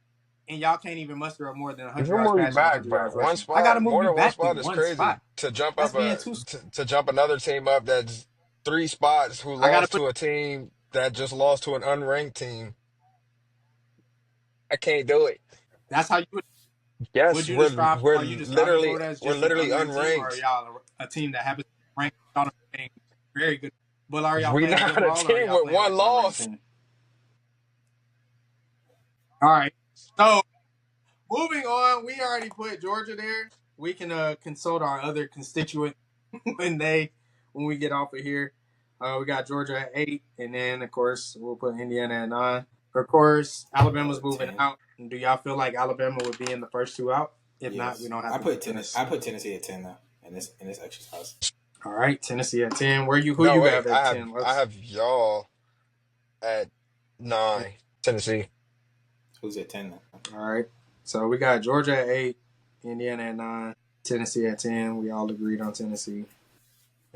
Speaker 2: and y'all can't even muster up more than
Speaker 1: You
Speaker 2: 100
Speaker 1: can
Speaker 2: yards
Speaker 1: move you
Speaker 2: passing or
Speaker 1: back,
Speaker 2: 100
Speaker 1: but
Speaker 2: yards
Speaker 1: one
Speaker 2: rushing. I got to
Speaker 1: spot,
Speaker 2: move
Speaker 1: more
Speaker 2: you
Speaker 1: than one
Speaker 2: back
Speaker 1: spot
Speaker 2: in
Speaker 1: is
Speaker 2: one
Speaker 1: crazy.
Speaker 2: spot.
Speaker 1: To jump
Speaker 2: That's
Speaker 1: up
Speaker 2: being too.
Speaker 1: to jump another team up that's 3 spots who
Speaker 2: I got to
Speaker 1: lost
Speaker 2: put.
Speaker 1: to a team that just lost to an unranked team. I can't do it.
Speaker 2: That's how you would
Speaker 1: Yes,
Speaker 2: you describe? Are you describing Florida as
Speaker 1: we're
Speaker 2: just an
Speaker 1: literally
Speaker 2: unranked team, or are
Speaker 1: unranked.
Speaker 2: y'all a team that happens to rank y'all playing very good? But are y'all
Speaker 1: We
Speaker 2: playing good
Speaker 1: not a
Speaker 2: ball, or are
Speaker 1: team
Speaker 2: y'all
Speaker 1: with
Speaker 2: playing
Speaker 1: one
Speaker 2: like an unranked
Speaker 1: loss.
Speaker 2: team? All right. So moving on, we already put Georgia there. We can consult our other constituent when we get off of here. We got Georgia at 8, and then of course we'll put Indiana at 9. Of course, Alabama's moving
Speaker 3: 10.
Speaker 2: out. Do y'all feel like Alabama would be in the first 2 out? If not, we
Speaker 3: Yes,
Speaker 2: don't have
Speaker 3: I
Speaker 2: to
Speaker 3: put
Speaker 2: discuss.
Speaker 3: I put Tennessee at 10 now in this exercise.
Speaker 2: All right, Tennessee at 10. Who
Speaker 1: No,
Speaker 2: you
Speaker 1: wait.
Speaker 2: have at 10?
Speaker 1: I
Speaker 2: Let's.
Speaker 1: have y'all at 9. Tennessee.
Speaker 3: Who's at 10 now?
Speaker 2: All right. So we got Georgia at 8, Indiana at 9, Tennessee at 10. We all agreed on Tennessee.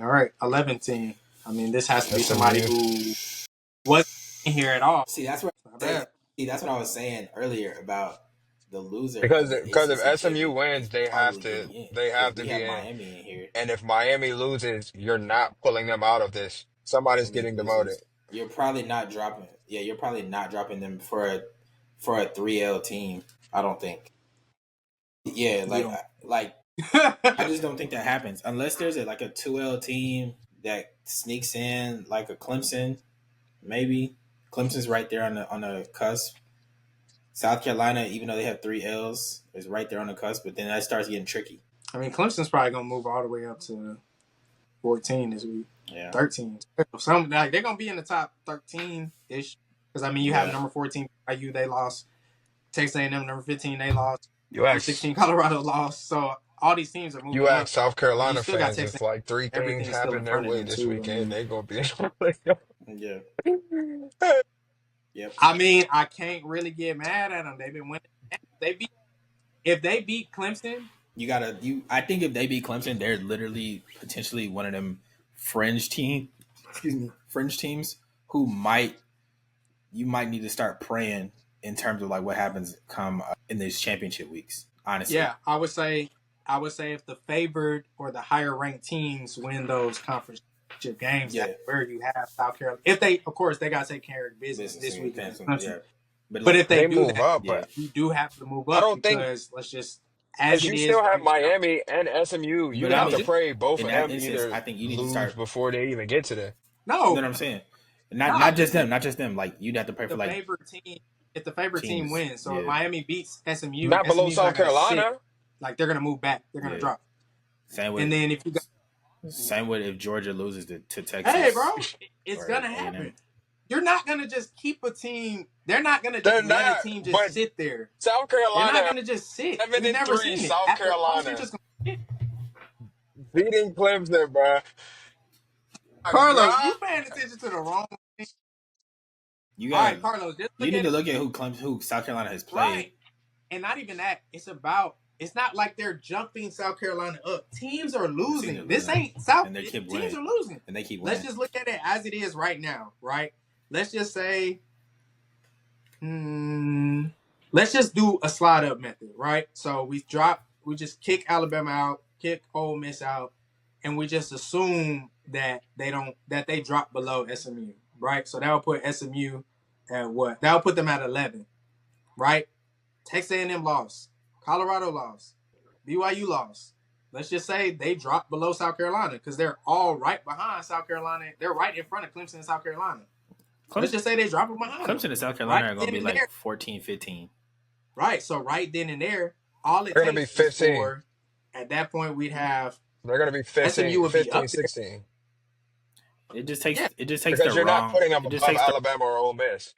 Speaker 2: All right, 11 team. I mean, this has to be somebody
Speaker 1: SMU.
Speaker 2: who wasn't in here at all.
Speaker 3: See, that's what
Speaker 2: Not bad.
Speaker 3: that's what I was saying earlier about the loser
Speaker 1: Because
Speaker 3: of the
Speaker 1: if
Speaker 3: ACC
Speaker 1: SMU
Speaker 3: pivot is
Speaker 1: wins,
Speaker 3: probably getting in
Speaker 1: they
Speaker 3: because
Speaker 1: have to
Speaker 3: we
Speaker 1: be
Speaker 3: have
Speaker 1: in.
Speaker 3: Miami in here.
Speaker 1: And if Miami loses, you're not pulling them out of this. Somebody's
Speaker 3: Miami
Speaker 1: getting demoted.
Speaker 3: loses. You're probably not dropping. Yeah, you're probably not dropping them for a 3L team. I don't think. Yeah,
Speaker 2: You don't.
Speaker 3: like I just don't think that happens unless there's a 2L team that sneaks in like a Clemson. Maybe Clemson's right there on the cusp. South Carolina, even though they have 3 L's, is right there on the cusp. But then that starts getting tricky.
Speaker 2: I mean, Clemson's probably gonna move all the way up to 14 this week.
Speaker 3: Yeah,
Speaker 2: 13. Some like they're gonna be in the top 13 ish. Because I mean, you have
Speaker 3: yeah.
Speaker 2: number 14 IU, they lost. Texas A&M number 15, they lost.
Speaker 1: You
Speaker 2: Number
Speaker 1: ask
Speaker 2: 16, Colorado lost. So all these teams are
Speaker 1: you
Speaker 2: moving
Speaker 1: ask
Speaker 2: up.
Speaker 1: South
Speaker 2: I mean, you
Speaker 1: Carolina
Speaker 2: still got
Speaker 1: fans
Speaker 2: Texas.
Speaker 1: if like 3 things
Speaker 2: Everything's still in
Speaker 1: happen their
Speaker 2: front of
Speaker 1: way
Speaker 2: them
Speaker 1: this
Speaker 2: too. I
Speaker 1: weekend,
Speaker 2: mean,
Speaker 1: they gonna be in the playoff.
Speaker 3: Yeah. Yep.
Speaker 2: I can't really get mad at them. They've been winning. If they beat Clemson,
Speaker 3: I think if they beat Clemson, they're literally potentially one of them fringe teams who you might need to start praying in terms of like what happens come in these championship weeks. Honestly,
Speaker 2: yeah, I would say if the favored or the higher ranked teams win those conference games
Speaker 3: Yeah.
Speaker 2: where you have South Carolina. If they, of course, they got to take care of business this week.
Speaker 3: Yeah.
Speaker 2: But if they do
Speaker 1: move
Speaker 2: that,
Speaker 1: up,
Speaker 3: yeah.
Speaker 1: but
Speaker 2: you do have to move
Speaker 1: I
Speaker 2: up
Speaker 1: don't think
Speaker 2: because let's just as
Speaker 1: because
Speaker 2: it
Speaker 1: you
Speaker 2: is
Speaker 1: still have
Speaker 2: right now.
Speaker 1: Miami and SMU. You
Speaker 3: But I
Speaker 1: have
Speaker 3: mean,
Speaker 1: to pray both
Speaker 3: in
Speaker 1: of
Speaker 3: that
Speaker 1: them
Speaker 3: instance,
Speaker 1: either
Speaker 3: I think you need to
Speaker 1: lose
Speaker 3: start.
Speaker 1: before they even get to there.
Speaker 3: You know
Speaker 2: No,
Speaker 3: what I'm saying?
Speaker 2: no.
Speaker 3: Not just them. Like you'd have to pray
Speaker 2: The
Speaker 3: for like
Speaker 2: favorite team, if the favorite team
Speaker 3: teams.
Speaker 2: wins, so if
Speaker 3: Yeah.
Speaker 2: Miami beats SMU,
Speaker 1: Not below
Speaker 2: SMU's
Speaker 1: South
Speaker 2: not going to sit.
Speaker 1: Carolina.
Speaker 2: Like they're going to move back. They're going to
Speaker 3: Yeah.
Speaker 2: drop.
Speaker 3: Same
Speaker 2: And
Speaker 3: with
Speaker 2: then if you got,
Speaker 3: if Georgia loses to Texas.
Speaker 2: hey, bro, it's
Speaker 3: or
Speaker 2: going to
Speaker 3: A&M.
Speaker 2: happen. You're not going to just keep a team. They're not going to
Speaker 1: They're
Speaker 2: just let a
Speaker 1: not,
Speaker 2: team just
Speaker 1: but
Speaker 2: sit there.
Speaker 1: South
Speaker 2: They're not
Speaker 1: Carolina
Speaker 2: going to just sit.
Speaker 1: 7
Speaker 2: We've
Speaker 1: and
Speaker 2: never
Speaker 1: 3.
Speaker 2: seen it.
Speaker 1: South
Speaker 2: After a loss, they're
Speaker 1: Carolina
Speaker 2: just going to sit.
Speaker 1: beating Clemson, bro.
Speaker 2: Carlos, you paying attention to the wrong thing.
Speaker 3: You
Speaker 2: All
Speaker 3: got
Speaker 2: right, Carlos, just
Speaker 3: you
Speaker 2: look
Speaker 3: need
Speaker 2: at
Speaker 3: to
Speaker 2: it.
Speaker 3: look at who South Carolina has played.
Speaker 2: Right. And not even that. It's not like they're jumping South Carolina up. Teams are losing. This ain't South.
Speaker 3: And they keep
Speaker 2: teams
Speaker 3: winning.
Speaker 2: are losing.
Speaker 3: And they keep winning.
Speaker 2: Let's just look at it as it is right now, right? Let's just say, let's just do a slide up method, right? So we just kick Alabama out, kick Ole Miss out, and we just assume that they drop below SMU, right? So that will put SMU at what? That will put them at 11, right? Texas A&M lost, Colorado lost, BYU lost. Let's just say they dropped below South Carolina because they're all right behind South Carolina. They're right in front of Clemson and South Carolina. Let's just say they drop them behind.
Speaker 3: Clemson and South Carolina
Speaker 2: right
Speaker 3: are going to be like
Speaker 2: there.
Speaker 3: 14, 15.
Speaker 2: Right. So right then and there, all it
Speaker 1: They're going to be
Speaker 2: takes
Speaker 1: 15.
Speaker 2: is for, at that point, we'd have
Speaker 1: They're going to be 15,
Speaker 2: SMU would be
Speaker 1: 15
Speaker 2: up
Speaker 1: 16.
Speaker 3: It just takes
Speaker 1: Because you're not putting them above Alabama or Ole Miss.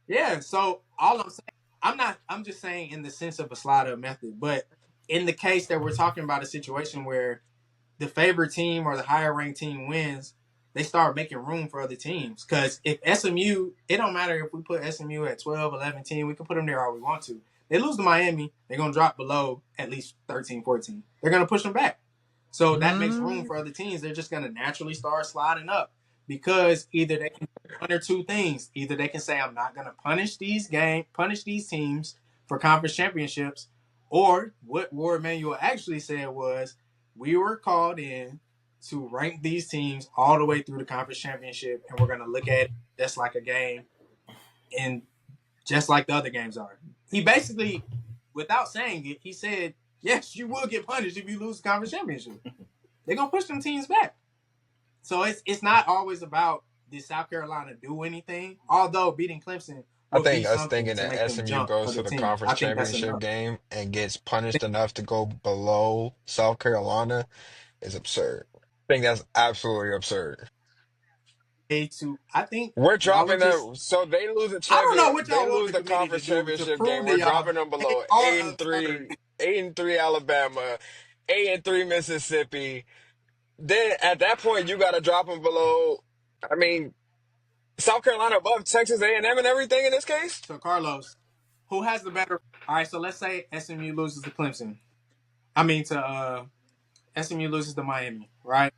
Speaker 2: Yeah. So all I'm saying, I'm just saying in the sense of a slide up method, but in the case that we're talking about a situation where the favorite team or the higher ranked team wins, they start making room for other teams. Because if SMU, it don't matter if we put SMU at 12, 11, 10, we can put them there all we want to. They lose to Miami, they're going to drop below at least 13, 14. They're going to push them back. So that makes room for other teams. They're just going to naturally start sliding up because either they can do one or two things. Either they can say, I'm not going to punish these teams for conference championships, or what War Emanuel actually said was, we were called in to rank these teams all the way through the conference championship, and we're going to look at it just like a game and just like the other games are. He basically, without saying it, he said, yes, you will get punished if you lose the conference championship. They're going to push them teams back. So it's not always about did South Carolina do anything, although beating Clemson
Speaker 1: I think us thinking that SMU goes to the
Speaker 2: team.
Speaker 1: conference championship game and gets punished enough to go below South Carolina is absurd. I think that's absolutely absurd.
Speaker 2: I think
Speaker 1: We're dropping them, so they lose the
Speaker 2: I don't know
Speaker 1: champion.
Speaker 2: what
Speaker 1: They
Speaker 2: y'all want
Speaker 1: lose
Speaker 2: the
Speaker 1: the
Speaker 2: committee
Speaker 1: conference
Speaker 2: to do to
Speaker 1: championship
Speaker 2: prove
Speaker 1: game.
Speaker 2: to
Speaker 1: We're
Speaker 2: y'all
Speaker 1: dropping them below
Speaker 2: they are
Speaker 1: 8-3, 8-3 Alabama, 8-3 Mississippi. Then at that point, you got to drop them below. I mean, South Carolina above Texas A&M and everything in this case.
Speaker 2: So Carlos, who has the better? All right, so let's say SMU loses to Clemson. I mean SMU loses to Miami, right?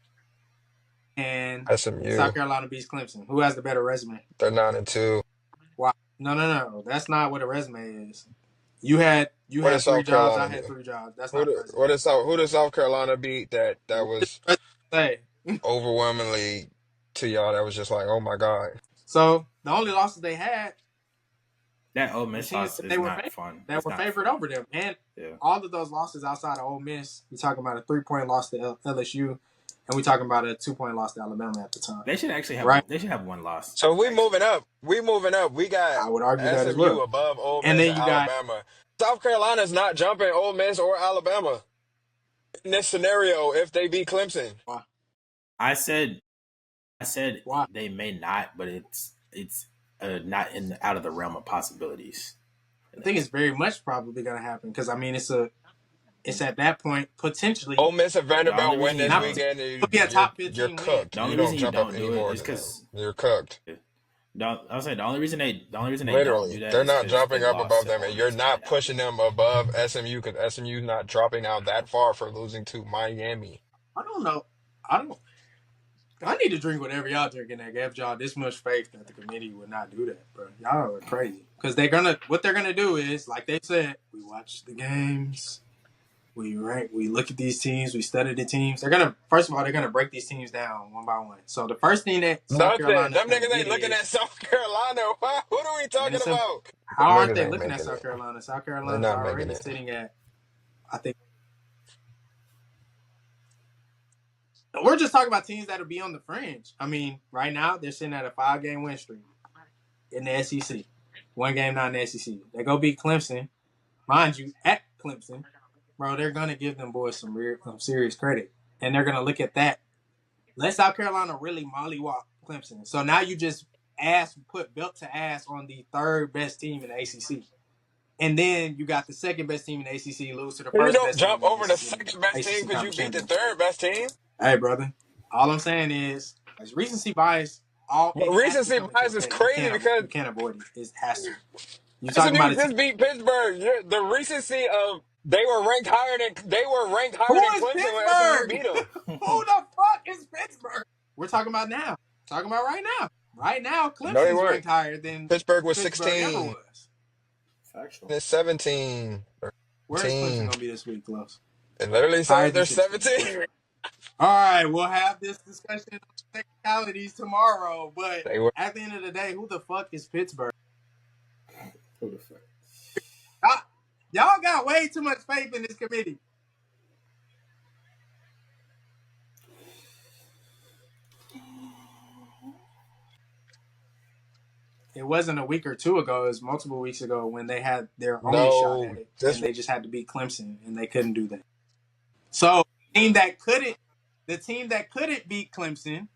Speaker 2: And
Speaker 1: SMU,
Speaker 2: South Carolina beats Clemson. Who has the better resume?
Speaker 1: they're 9-2.
Speaker 2: Why? No. That's not what a resume is. You had
Speaker 1: What does
Speaker 2: 3
Speaker 1: South
Speaker 2: jobs. I
Speaker 1: Carolina
Speaker 2: had
Speaker 1: do?
Speaker 2: 3 jobs. That's not a resume.
Speaker 1: Who does South Carolina beat that was
Speaker 2: Say.
Speaker 1: overwhelmingly to y'all? That was just like, oh my God.
Speaker 2: So the only losses they had,
Speaker 3: That Ole Miss loss is not fun.
Speaker 2: That were favored over them, and all of those losses outside of Ole Miss, we're talking about a 3-point loss to LSU, and we're talking about a 2-point loss to Alabama at the time.
Speaker 3: They should actually have They should have one loss.
Speaker 1: So we moving up. We got
Speaker 2: I would argue
Speaker 1: SMU
Speaker 2: that as well.
Speaker 1: above Ole Miss
Speaker 2: And then you
Speaker 1: Alabama. South Carolina's not jumping Ole Miss or Alabama in this scenario if they beat Clemson.
Speaker 2: Why?
Speaker 3: I said
Speaker 2: Why?
Speaker 3: They may not, but it's not out of the realm of possibilities.
Speaker 2: I think it's very much probably going to happen because I mean it's at that point potentially.
Speaker 1: Ole Miss and Vanderbilt win this weekend. You're cooked.
Speaker 3: The only
Speaker 1: you
Speaker 3: reason
Speaker 1: don't
Speaker 3: you
Speaker 1: jump
Speaker 3: don't
Speaker 1: up
Speaker 3: do
Speaker 1: anymore.
Speaker 3: it is because
Speaker 1: You're cooked.
Speaker 3: I was saying the only reason they
Speaker 1: Literally,
Speaker 3: don't do that
Speaker 1: they're
Speaker 3: is
Speaker 1: not
Speaker 3: 'cause
Speaker 1: jumping
Speaker 3: they
Speaker 1: up
Speaker 3: lost
Speaker 1: above
Speaker 3: to
Speaker 1: them,
Speaker 3: Ole
Speaker 1: and you're
Speaker 3: Miss
Speaker 1: not
Speaker 3: right now.
Speaker 1: pushing them above SMU because SMU's not dropping out that far for losing to Miami.
Speaker 2: I don't know. I need to drink whatever y'all drinking. That gave y'all this much faith that the committee would not do that, bro. Y'all are crazy because what they're gonna do is like they said, we watch the games. We look at these teams. We study the teams. First of all, they're gonna break these teams down one by one. So the first thing that South
Speaker 1: Nothing.
Speaker 2: Carolina is
Speaker 1: Them
Speaker 2: gonna
Speaker 1: niggas
Speaker 2: get
Speaker 1: ain't looking at
Speaker 2: is,
Speaker 1: South Carolina. What are we
Speaker 2: plain
Speaker 1: talking
Speaker 2: and simple,
Speaker 1: about?
Speaker 2: how
Speaker 1: Them
Speaker 2: aren't
Speaker 1: niggas
Speaker 2: they
Speaker 1: ain't
Speaker 2: looking at
Speaker 1: making
Speaker 2: South
Speaker 1: it.
Speaker 2: Carolina? South
Speaker 1: They're
Speaker 2: Carolina's
Speaker 1: not making
Speaker 2: already
Speaker 1: it.
Speaker 2: sitting at, I think, we're just talking about teams that'll be on the fringe. I mean, right now they're sitting at a 5-game win streak in the SEC. One game not in the SEC. They go beat Clemson, mind you, at Clemson, bro. They're gonna give them boys some serious credit, and they're gonna look at that. Let South Carolina really mollywop Clemson. So now you just put belt to ass on the third best team in the ACC. And then you got the second best team in the ACC lose to the
Speaker 1: You
Speaker 2: first
Speaker 1: don't
Speaker 2: best team
Speaker 1: jump
Speaker 2: in the
Speaker 1: over the
Speaker 2: ACC in
Speaker 1: second
Speaker 2: the
Speaker 1: best team
Speaker 2: ACC
Speaker 1: because you
Speaker 2: Conference
Speaker 1: beat the
Speaker 2: Championship.
Speaker 1: third best team.
Speaker 2: Hey, brother. All I'm saying is, as recency bias,
Speaker 1: But
Speaker 2: it has to
Speaker 1: recency
Speaker 2: come into
Speaker 1: bias is
Speaker 2: effect.
Speaker 1: crazy because
Speaker 2: You can't avoid it. It has to. You
Speaker 1: listen,
Speaker 2: talking about
Speaker 1: you
Speaker 2: a team.
Speaker 1: just beat Pittsburgh. The recency of they were ranked
Speaker 2: Who
Speaker 1: higher than
Speaker 2: is
Speaker 1: Clemson when SMU
Speaker 2: Pittsburgh?
Speaker 1: beat them.
Speaker 2: Who the fuck is Pittsburgh? We're talking about now. Talking about right now. Right now,
Speaker 1: No, they
Speaker 2: Clemson's
Speaker 1: weren't.
Speaker 2: ranked higher than
Speaker 1: Pittsburgh was
Speaker 2: Pittsburgh ever
Speaker 1: 16.
Speaker 2: was.
Speaker 3: Factual.
Speaker 1: It's 17 or
Speaker 2: Where is Clemson
Speaker 1: 18.
Speaker 2: going to be this week, Close?
Speaker 1: It literally
Speaker 2: Higher
Speaker 1: says
Speaker 2: than
Speaker 1: they're
Speaker 2: 16.
Speaker 1: 17.
Speaker 2: All right, we'll have this discussion on technicalities tomorrow. But
Speaker 1: They were.
Speaker 2: at the end of the day, who the fuck is Pittsburgh?
Speaker 3: Who the fuck?
Speaker 2: Y'all got way too much faith in this committee. It wasn't a week or two ago. It was multiple weeks ago when they had their only shot at it. And they just had to beat Clemson, and they couldn't do that. So the team that couldn't beat Clemson,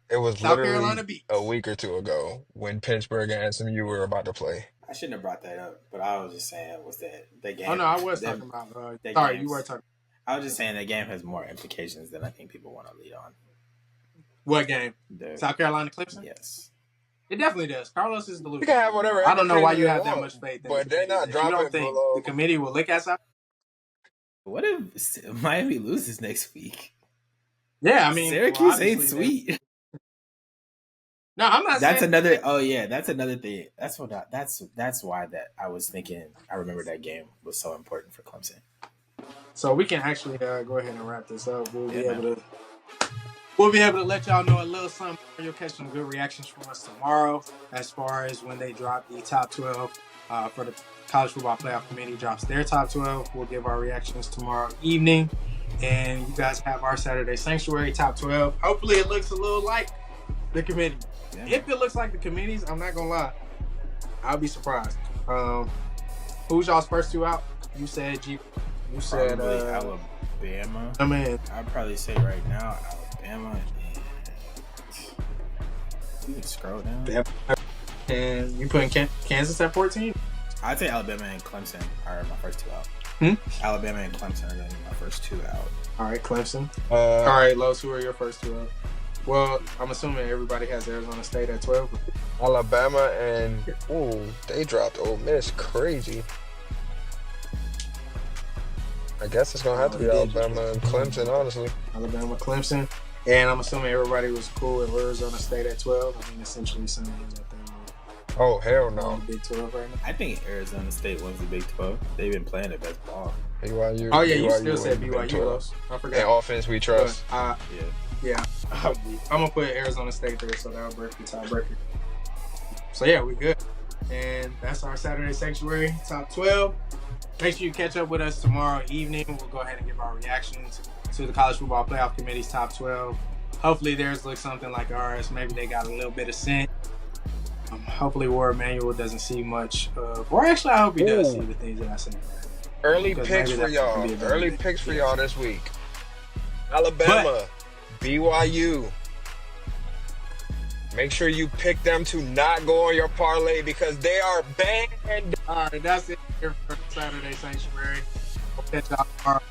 Speaker 1: It was
Speaker 2: South
Speaker 1: literally
Speaker 2: Carolina beat.
Speaker 1: a week or two ago when Pittsburgh and SMU were about to play.
Speaker 3: I shouldn't have brought that up, but I was just saying was that the game.
Speaker 2: Oh no, I was talking about. Sorry, you were talking.
Speaker 3: I was just saying the game has more implications than I think people want to lead on.
Speaker 2: What game? South Carolina Clemson?
Speaker 3: Yes.
Speaker 2: It definitely does. Carlos is
Speaker 1: You
Speaker 2: delusional.
Speaker 1: can have whatever.
Speaker 2: I don't know why you have
Speaker 1: want,
Speaker 2: that much faith in
Speaker 1: but they're not dropping
Speaker 2: you don't think
Speaker 1: below.
Speaker 2: the committee will look at something?
Speaker 3: What if Miami loses next week?
Speaker 2: Yeah, I mean
Speaker 3: Syracuse ain't sweet.
Speaker 2: No, I'm not.
Speaker 3: That's
Speaker 2: saying
Speaker 3: another. Oh yeah, that's another thing. That's why that I was thinking. I remember that game was so important for Clemson.
Speaker 2: So we can actually go ahead and wrap this up. We'll be able to let y'all know a little something. You'll catch some good reactions from us tomorrow as far as when they drop the top 12 for the College Football Playoff Committee drops their top 12. We'll give our reactions tomorrow evening. And you guys have our Saturday Sanctuary top 12. Hopefully it looks a little like the committee. Yeah. If it looks like the committees, I'm not going to lie. I'll be surprised. Who's y'all's first two out? You said G. You said
Speaker 3: Alabama.
Speaker 2: I mean,
Speaker 3: I'd probably say right now Alabama and you can scroll down.
Speaker 2: And you putting Kansas at 14?
Speaker 3: I'd say Alabama and Clemson are my first two out. Alabama and Clemson are going to be my first two out.
Speaker 2: All right, Clemson. All right, Los, who are your first two out? Well, I'm assuming everybody has Arizona State at 12.
Speaker 1: Alabama and they dropped Ole Miss crazy. I guess it's gonna have to be Alabama and Clemson, honestly.
Speaker 2: Alabama, Clemson, and I'm assuming everybody was cool with Arizona State at 12. I mean, essentially saying that they were.
Speaker 1: Oh hell no!
Speaker 2: Big 12 right now.
Speaker 3: I think Arizona State wins the Big 12. They've been playing their best ball.
Speaker 1: BYU.
Speaker 2: Oh yeah, you still said BYU. Los. I forgot.
Speaker 1: And offense we trust.
Speaker 2: But, yeah. I'm gonna put Arizona State there, so that'll break the tiebreaker. So yeah, we good. And that's our Saturday Sanctuary top 12. Make sure you catch up with us tomorrow evening. We'll go ahead and give our reactions to the College Football Playoff Committee's top 12. Hopefully theirs looks something like ours. Maybe they got a little bit of scent. Hopefully Ward Manuel doesn't see much of, or actually I hope he does see the things that I said.
Speaker 1: Early picks for y'all. Early picks for y'all this week. Alabama, BYU. Make sure you pick them to not go on your parlay because they are banned.
Speaker 2: All right, that's it here for Saturday Sanctuary. We'll catch y'all tomorrow.